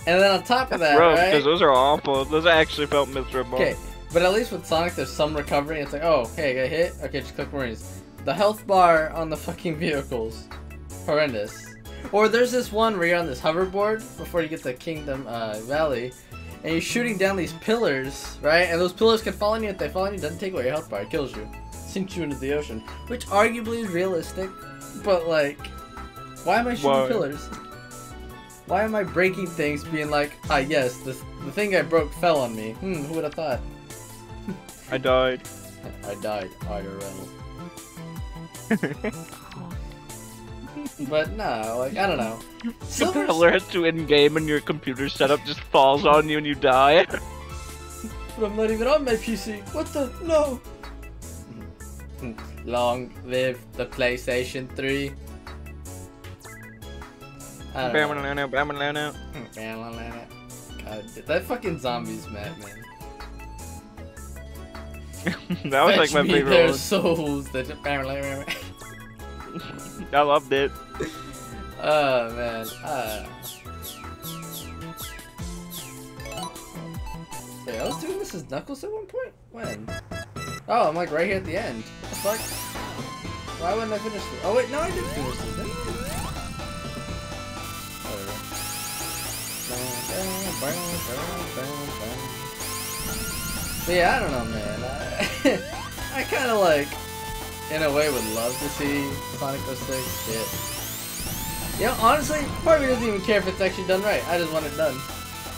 And then on top of that, Bro, right? because those are awful. Those actually felt miserable. Okay, but at least with Sonic, there's some recovery. It's like, oh, hey, I got hit. Okay, just click Marines. The health bar on the fucking vehicles, horrendous. Or there's this one where you're on this hoverboard before you get to Kingdom Valley, and you're shooting down these pillars, right? And those pillars can fall on you. If they fall on you, it doesn't take away your health bar. It kills you. Sinks you into the ocean. Which arguably is realistic, but like, why am I shooting pillars? Why am I breaking things being like, ah yes, the thing I broke fell on me. Who would have thought? I died. I died, IRL. But no, like, I don't know. The Silver's... pillar has to in-game and your computer setup just falls on you and you die. But I'm not even on my PC. What the? No! Long live the PlayStation 3. I don't know. God, that fucking zombies mad, man. That was like my Fetch me favorite their one. souls. I loved it. Oh man. Wait, I was doing this as Knuckles at one point? When? Oh, I'm like right here at the end. What the fuck? Why wouldn't I finish this? Oh wait, no, I did finish this, didn't I? But yeah, I don't know, man. I kind of like, in a way, would love to see Sonic 06 shit. You know, honestly, part of me doesn't even care if it's actually done right. I just want it done.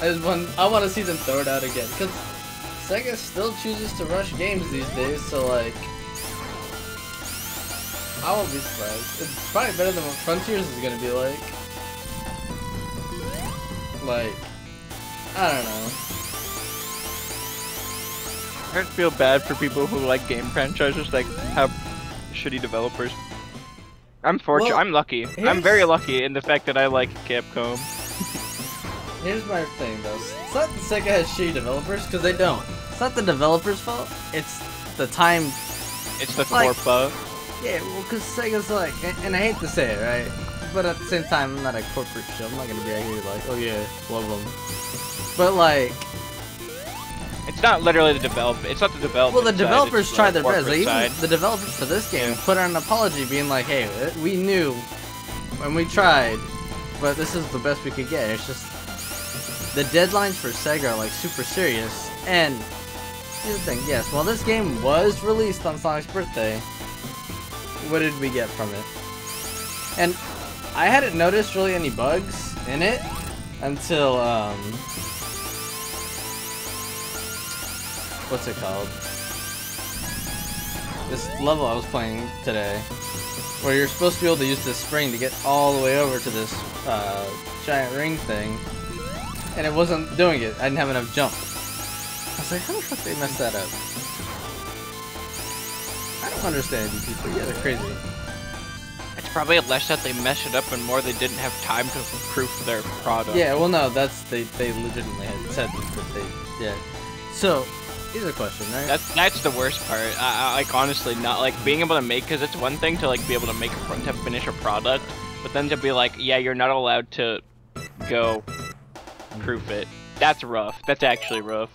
I want to see them throw it out again. Because Sega still chooses to rush games these days, so like, I won't be surprised. It's probably better than what Frontiers is gonna be like. Like, I don't know. I just feel bad for people who like game franchises like have shitty developers. I'm fortunate. Well, I'm lucky. I'm very lucky in the fact that I like Capcom. Here's my thing though. It's not that Sega has shitty developers, because they don't. It's not the developers' fault. It's the time. It's the Like- Corpa. Yeah, well, because Sega's like, and I hate to say it, right? But at the same time, I'm not a corporate show. I'm not gonna be out here like, oh yeah, love them. But like, It's not literally the developer. It's not the developer. well, the developers try their best. Like, even Side. the developers for this game put out an apology, being like, hey, we knew when we tried, but this is the best we could get. It's just the deadlines for Sega are like super serious. And here's the thing, yes, while this game was released on Sonic's birthday, what did we get from it? And I hadn't noticed really any bugs in it until what's it called? This level I was playing today, where you're supposed to be able to use this spring to get all the way over to this giant ring thing, and it wasn't doing it. I didn't have enough jump. I was like, how the fuck they messed that up? I don't understand you people. You guys are crazy. It's probably less that they messed it up and more they didn't have time to proof their product. Yeah, well, no, that's they legitimately had said that they yeah. So here's a question, right? That's the worst part. I like honestly not like being able to make, because it's one thing to like be able to make to finish a product, but then to be like, yeah, you're not allowed to go proof it. That's rough. That's actually rough.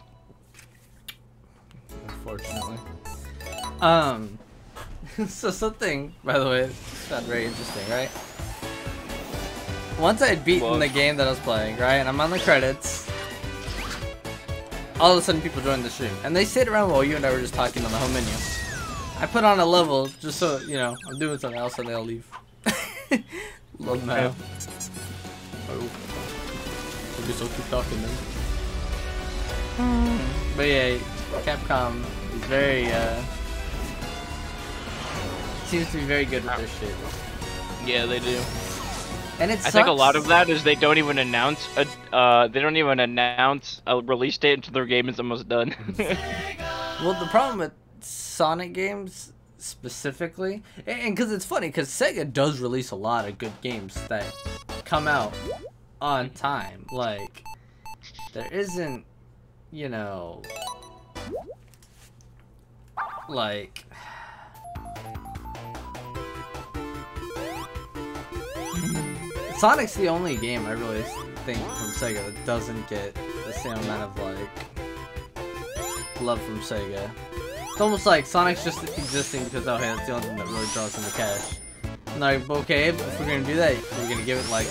Unfortunately. So something, by the way, it's not very interesting, right? Once I had beaten the game that I was playing, right, and I'm on the credits, all of a sudden people joined the stream, and they stayed around while you and I were just talking on the home menu. I put on a level just so, you know, I'm doing something else and they'll leave. Love that. Oh. I guess I'll keep talking then. But yeah, Capcom is very, seems to be very good with their shit. Yeah, they do. And I think a lot of that is they don't even announce a release date until their game is almost done. Well, the problem with Sonic games specifically, and because it's funny, because Sega does release a lot of good games that come out on time. Like, there isn't, you know, like, Sonic's the only game I really think from Sega that doesn't get the same amount of like love from Sega. It's almost like Sonic's just existing because, oh hey, that's the only thing that really draws in the cash. And they're like, okay, but if we're gonna do that, we're gonna give it like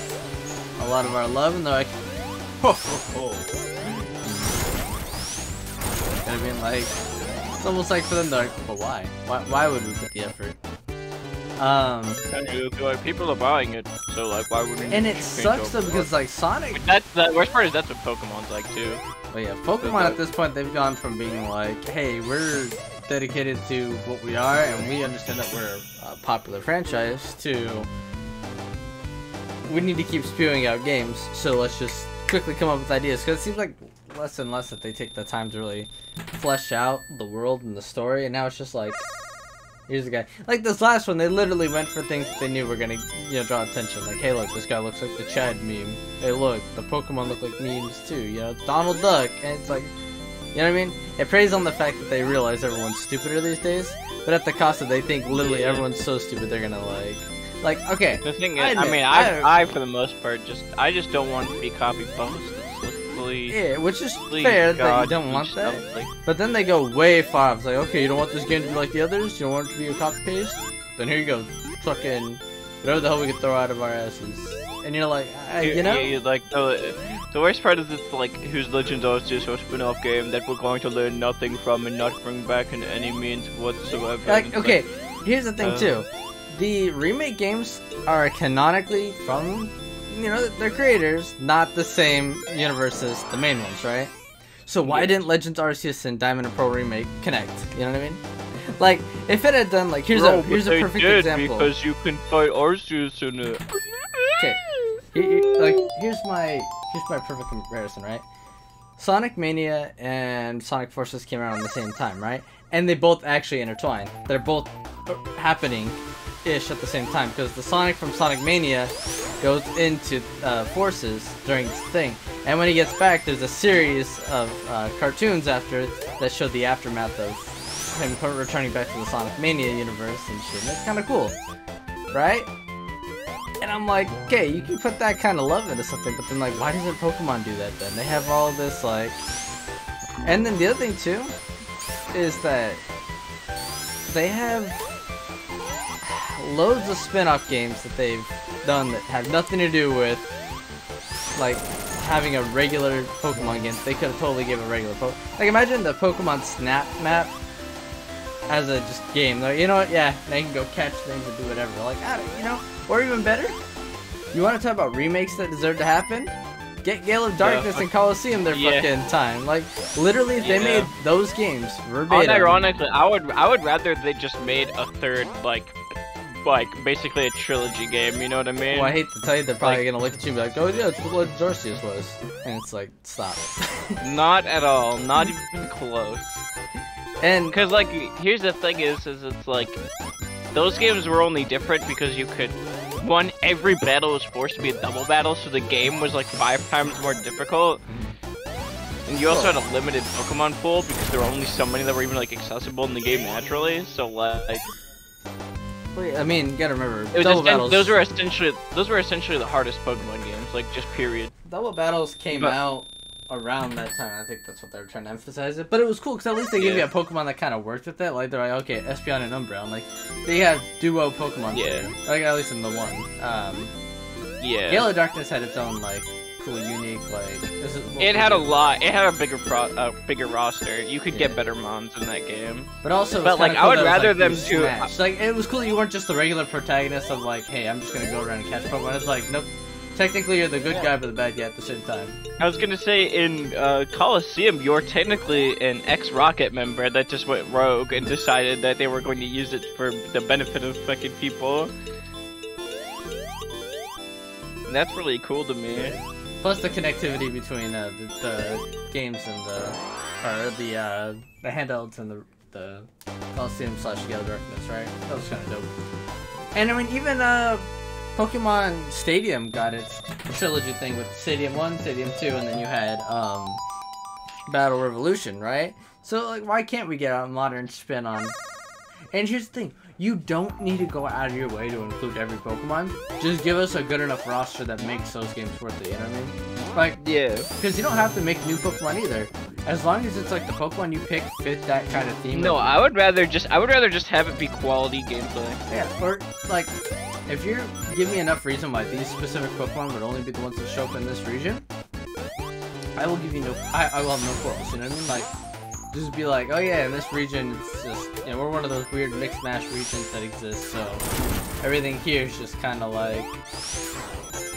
a lot of our love, and they're like, ho ho ho. I mean, like, it's almost like for them, they're like, but why? Why would we put the effort? Like, people are buying it, so like, why wouldn't? And it sucks though because like Sonic. That's the worst part is that's what Pokemon's like too. But yeah, Pokemon at this point, they've gone from being like, hey, we're dedicated to what we are and we understand that we're a popular franchise, to we need to keep spewing out games, so let's just quickly come up with ideas, because it seems like less and less that they take the time to really flesh out the world and the story, and now it's just like, here's the guy. Like this last one, they literally went for things that they knew were gonna, you know, draw attention. Like, hey, look, this guy looks like the Chad meme. Hey, look, the Pokemon look like memes too. You know, Donald Duck, and it's like, you know what I mean? It preys on the fact that they realize everyone's stupider these days, but at the cost of they think literally everyone's so stupid they're gonna like, okay. The thing is, I for the most part I just don't want to be copy post. Yeah, which is fair that you don't want that. But then they go way far. It's like, okay, you don't want this game to be like the others? You don't want it to be a copy paste? Then here you go, fucking whatever the hell we can throw out of our asses. And you're like, you know? Yeah, like the worst part is it's like, whose Legends Arceus or spin-off game that we're going to learn nothing from and not bring back in any means whatsoever. Like, okay, here's the thing too. The remake games are canonically from, you know, their creators, not the same universe as the main ones, right? So why didn't Legends Arceus and Diamond and Pearl remake connect? You know what I mean? Like, if it had done, like, here's a perfect example. Because you can fight Arceus in it. Okay, like, here's my perfect comparison, right? Sonic Mania and Sonic Forces came out on the same time, right? And they both actually intertwine. They're both happening-ish at the same time, because the Sonic from Sonic Mania goes into Forces during this thing, and when he gets back, there's a series of cartoons after that show the aftermath of him returning back to the Sonic Mania universe and shit. And it's kind of cool, right? And I'm like, okay, you can put that kind of love into something, but then like, why doesn't Pokemon do that then? They have all this like, and then the other thing too is that they have loads of spin-off games that they've done that have nothing to do with like having a regular Pokemon game. They could have totally given a regular like, imagine the Pokemon Snap map as a just game. Like, you know what? Yeah, they can go catch things and do whatever. Like, you know, or even better, you want to talk about remakes that deserve to happen? Get Gale of Darkness and Coliseum their fucking time. Like, literally, if they made those games verbatim. Unironically, I would rather they just made a third, like basically a trilogy game, you know what I mean? Well, I hate to tell you, they're probably gonna look at you and be like, oh yeah, it's what Legends Arceus was. And it's like, stop. Not at all. Not even close. And because, like, here's the thing is it's like, those games were only different because you could one, every battle was forced to be a double battle, so the game was like 5 times more difficult. And you also had a limited Pokemon pool because there were only so many that were even like accessible in the game naturally. So like, Wait, I mean, you gotta remember, it was double battles. those were essentially the hardest Pokemon games, like just period. Double battles came out around that time. I think that's what they were trying to emphasize it. But it was cool because at least they gave you a Pokemon that kind of worked with it. Like they're like, okay, Espeon and Umbreon. Like they have duo Pokemon. Yeah. Like at least in the one. Yeah. Gale of Darkness had its own like cool, unique like. It had a lot. It had a bigger roster. You could get better mons in that game. But also, but like, I would rather them to. Like it was cool. You weren't just the regular protagonist of like, hey, I'm just gonna go around and catch Pokemon. It's like, nope. Technically, you're the good guy but the bad guy at the same time. I was gonna say, in Coliseum, you're technically an ex-Rocket member that just went rogue and decided that they were going to use it for the benefit of fucking people. And that's really cool to me. Plus the connectivity between the games and the handhelds and the Coliseum / Gale of Darkness, right? That was kind of dope. And I mean, even Pokemon Stadium got its trilogy thing with Stadium 1, Stadium 2, and then you had Battle Revolution, right? So like, why can't we get a modern spin on? And here's the thing: you don't need to go out of your way to include every Pokemon. Just give us a good enough roster that makes those games worth it. You know what I mean? Like, yeah, because you don't have to make new Pokemon either. As long as it's like the Pokemon you pick fit that kind of theme. No, I would rather just have it be quality gameplay. Yeah, or like, if you give me enough reason why these specific Pokemon would only be the ones that show up in this region, I will give you I will have no quarrels. You know what I mean? Like, just be like, oh yeah, in this region, it's just, you know, we're one of those weird mixed mash regions that exist. So everything here is just kind of like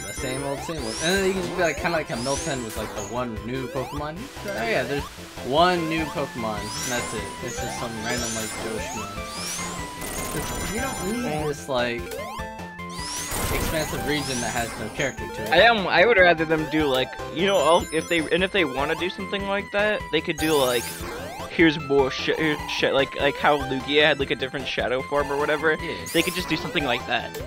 the same old, same old. And then you can just be like, kind of like a Milton with like the one new Pokemon. Oh yeah, there's one new Pokemon, and that's it. It's just some random like Joe Schmo. You don't need this like expansive region that has no character to it. I would rather them do like, you know, if they want to do something like that, they could do like, here's more shit like how Lugia had like a different shadow form or whatever. Yeah. They could just do something like that.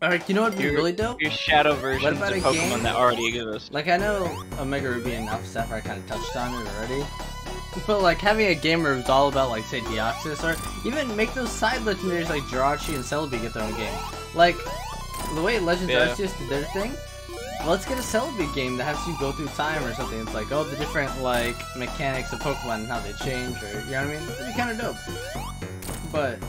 Alright, you know what would be really dope? Your shadow versions of Pokemon that already exist. Like, I know Omega Ruby and Alpha Sapphire kind of touched on it already. But, like, having a game where it's all about, like, say, Deoxys, or even make those side legendaries like Jirachi and Celebi get their own game. Like, the way Legends Arceus did their thing, let's get a Celebi game that has you go through time or something. It's like, oh, the different, like, mechanics of Pokemon and how they change, or, you know what I mean? It'd be kind of dope. But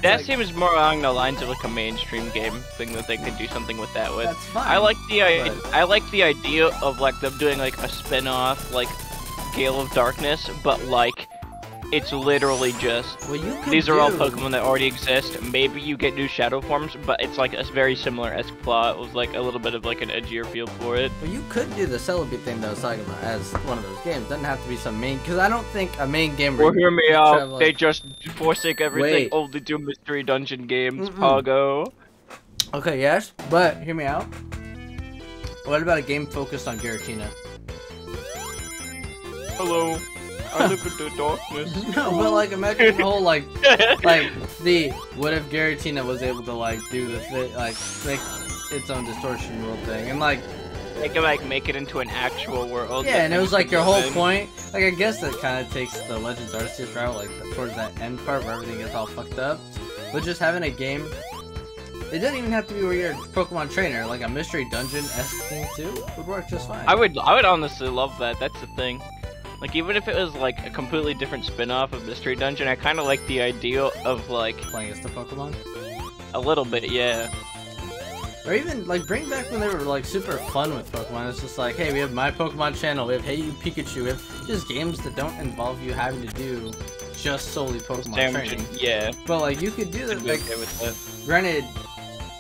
that seems more along the lines of like a mainstream game thing that they could do something with that with. That's fine. I like the idea of like them doing like a spin-off like Gale of Darkness, but like it's literally just these are all Pokemon that already exist. Maybe you get new shadow forms, but it's like a very similar-esque plot with like a little bit of like an edgier feel for it. But you could do the Celebi thing that I was talking about as one of those games. It doesn't have to be some main, because I don't think a main game. Well, hear me out. They just forsake everything. Only do mystery dungeon games. Pogo. Okay, yes, but hear me out. What about a game focused on Giratina? Hello. I live in the darkness. No, but like imagine the whole like what if Giratina was able to like do the thing, like make its own distortion world thing, and like they can like make it into an actual world. Yeah, and it was like your whole point. Like I guess that kind of takes the Legends Arceus route, like towards that end part where everything gets all fucked up. But just having a game, it doesn't even have to be where you're a Pokemon trainer. Like a mystery dungeon-esque thing too would work just fine. I would honestly love that. That's the thing. Like, even if it was, like, a completely different spin-off of Mystery Dungeon, I kind of like the idea of, like... playing as the Pokemon? A little bit, yeah. Or even, like, bring back when they were, like, super fun with Pokemon. It's just like, hey, we have My Pokemon Channel, we have Hey You Pikachu, we have just games that don't involve you having to do just solely Pokemon training. Yeah. But, like, you could do that, like, granted,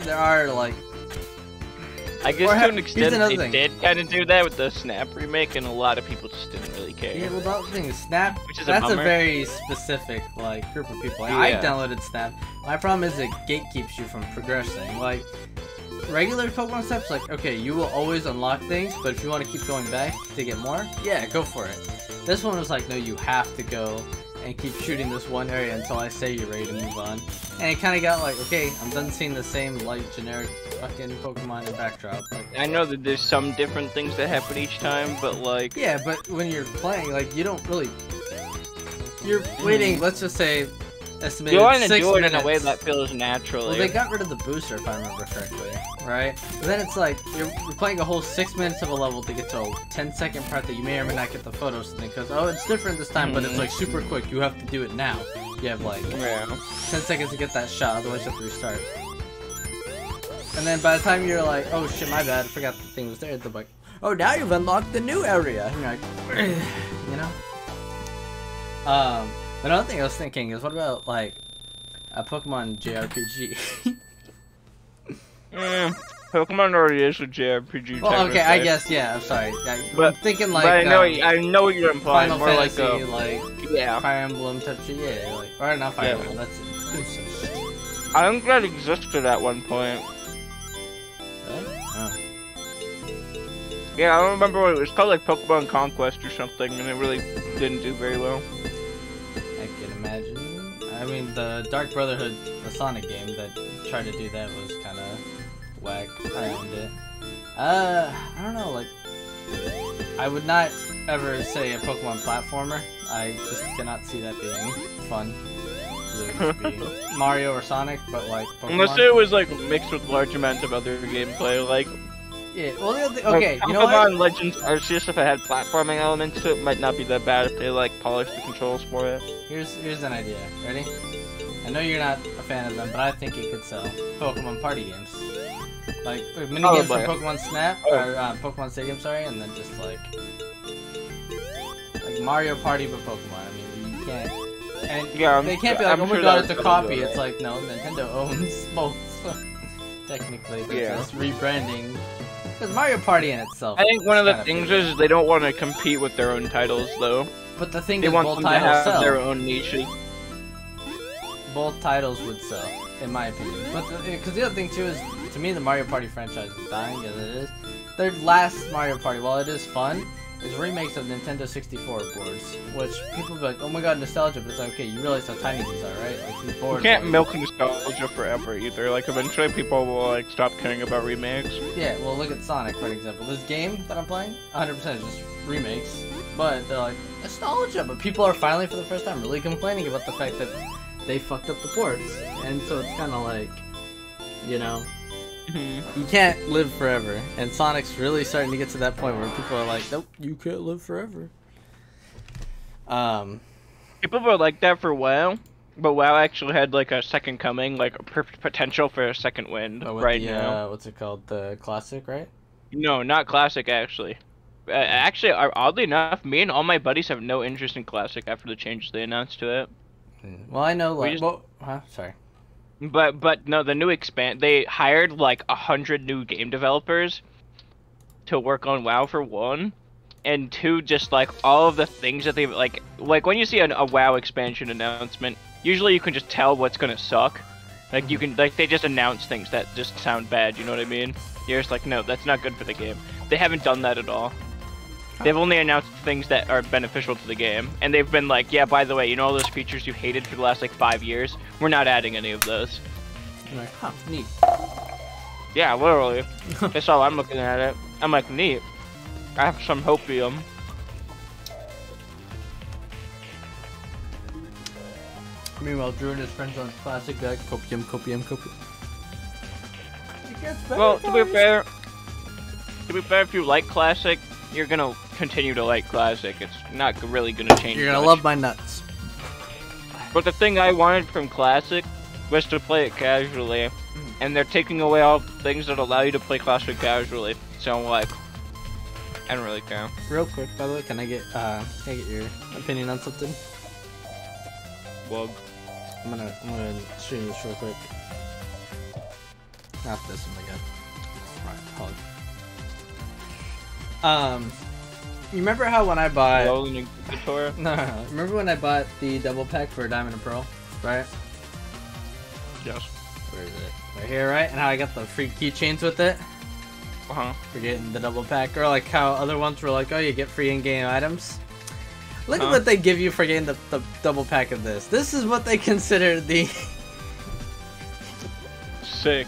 there are, like... I guess to an extent they did kind of do that with the Snap remake, and a lot of people just didn't really care. Yeah, well, that thing is Snap. Which is that's a very specific like group of people. I downloaded Snap. My problem is it gatekeeps you from progressing. Like regular Pokemon Snap's like, okay, you will always unlock things, but if you want to keep going back to get more, yeah, go for it. This one was like, no, you have to go and keep shooting this one area until I say you're ready to move on. And it kind of got like, okay, I'm done seeing the same like generic fucking Pokemon and backdrop. Like, I know that there's some different things that happen each time, but like. yeah, but when you're playing, like, you don't really. You're waiting. Let's just say, estimated You want to 6 do it minutes. in a way that feels natural. Well, they got rid of the booster, if I remember correctly, right? But then it's like, you're playing a whole 6 minutes of a level to get to a 10-second part that you may or may not get the photos thing, because, oh, it's different this time, but it's like super quick, you have to do it now. You have like 10 seconds to get that shot, otherwise you have to restart. And then by the time you're like, oh shit, my bad, I forgot the thing was there, they're like, oh, now you've unlocked the new area. And you're like, you know? Another thing I was thinking is, what about like a Pokemon JRPG? Pokemon already is a JRPG. Well, okay, I guess, yeah. I'm sorry. I'm thinking like. But I know what you're implying. Final More Fantasy, like yeah, Fire Emblem type shit. Yeah, like, or not Fire Emblem. That's it. I think that existed at one point. Really? Oh. Yeah, I don't remember what it was called, like Pokemon Conquest or something, and it really didn't do very well. I can imagine. I mean, the Dark Brotherhood, the Sonic game that tried to do that was kind of whack. I owned it. I don't know, like, I would not ever say a Pokemon platformer. I just cannot see that being fun. It would just be Mario or Sonic, but like Pokemon. Unless it was like mixed with large amounts of other gameplay, like. Yeah, well, the other thing, okay, like, you know what? Pokemon Legends Arceus, if it had platforming elements to it, might not be that bad if they like polish the controls for it. Here's an idea. Ready? I know you're not a fan of them, but I think it could sell Pokemon party games. Like mini games from Pokemon Snap or Pokemon Stadium, sorry, and then just like Mario Party but Pokemon. I mean, you can't, and yeah, they can't be like, oh my god, it's a copy. It's like, no, Nintendo owns both. So technically, they're just rebranding. Because Mario Party in itself. I think one of the things is they don't want to compete with their own titles, though. But the thing they is, want both them to titles have sell. their own niches. Both titles would sell, in my opinion. But because the other thing too is, to me, the Mario Party franchise is dying as it is. Their last Mario Party, while it is fun, is remakes of Nintendo 64 boards, which people be like, oh my god, nostalgia, but it's like, okay, you realize how tiny these are, right? Like, these boards. You can't milk nostalgia forever either. Like, eventually people will like stop caring about remakes. Yeah, well, look at Sonic for example. This game that I'm playing, 100% is just remakes, but they're like nostalgia. But people are finally, for the first time, really complaining about the fact that they fucked up the ports, and so it's kind of like, you know. You can't live forever, and Sonic's really starting to get to that point where people are like, nope, you can't live forever. People were like that for WoW, but WoW actually had like a second coming, like a potential for a second wind right now. What's it called? The Classic, right? No, not Classic, actually. Actually, oddly enough, me and all my buddies have no interest in Classic after the changes they announced to it. Well, I know, like, sorry. But no, the new they hired like 100 new game developers to work on WoW for one, and two, just like all of the things that they like when you see a WoW expansion announcement, usually you can just tell what's gonna suck. Like you can they just announce things that just sound bad. You know what I mean? You're just like, no, that's not good for the game. They haven't done that at all. They've only announced things that are beneficial to the game, and they've been like, yeah, by the way, you know all those features you hated for the last like 5 years? We're not adding any of those. I'm like, huh, neat. Yeah, literally. That's how I'm looking at it. I'm like, neat. I have some hopium. Meanwhile, Drew and his friends on Classic, like, copium. Well, to be fair, if you like Classic, you're gonna continue to like Classic. It's not really gonna change. You're gonna much. love my nuts. But the thing I wanted from Classic was to play it casually, and they're taking away all the things that allow you to play Classic casually. So like, I don't really care. Real quick, by the way, can I get your opinion on something? Wug. I'm gonna stream this real quick. Not this one again. Right, hug. You remember how when I bought No. Remember when I bought the double pack for Diamond and Pearl, right? Yes. Where is it? Right here, right? And how I got the free keychains with it for getting the double pack, or like how other ones were like, oh, you get free in-game items. Look at what they give you for getting the double pack of this. This is what they consider the sick.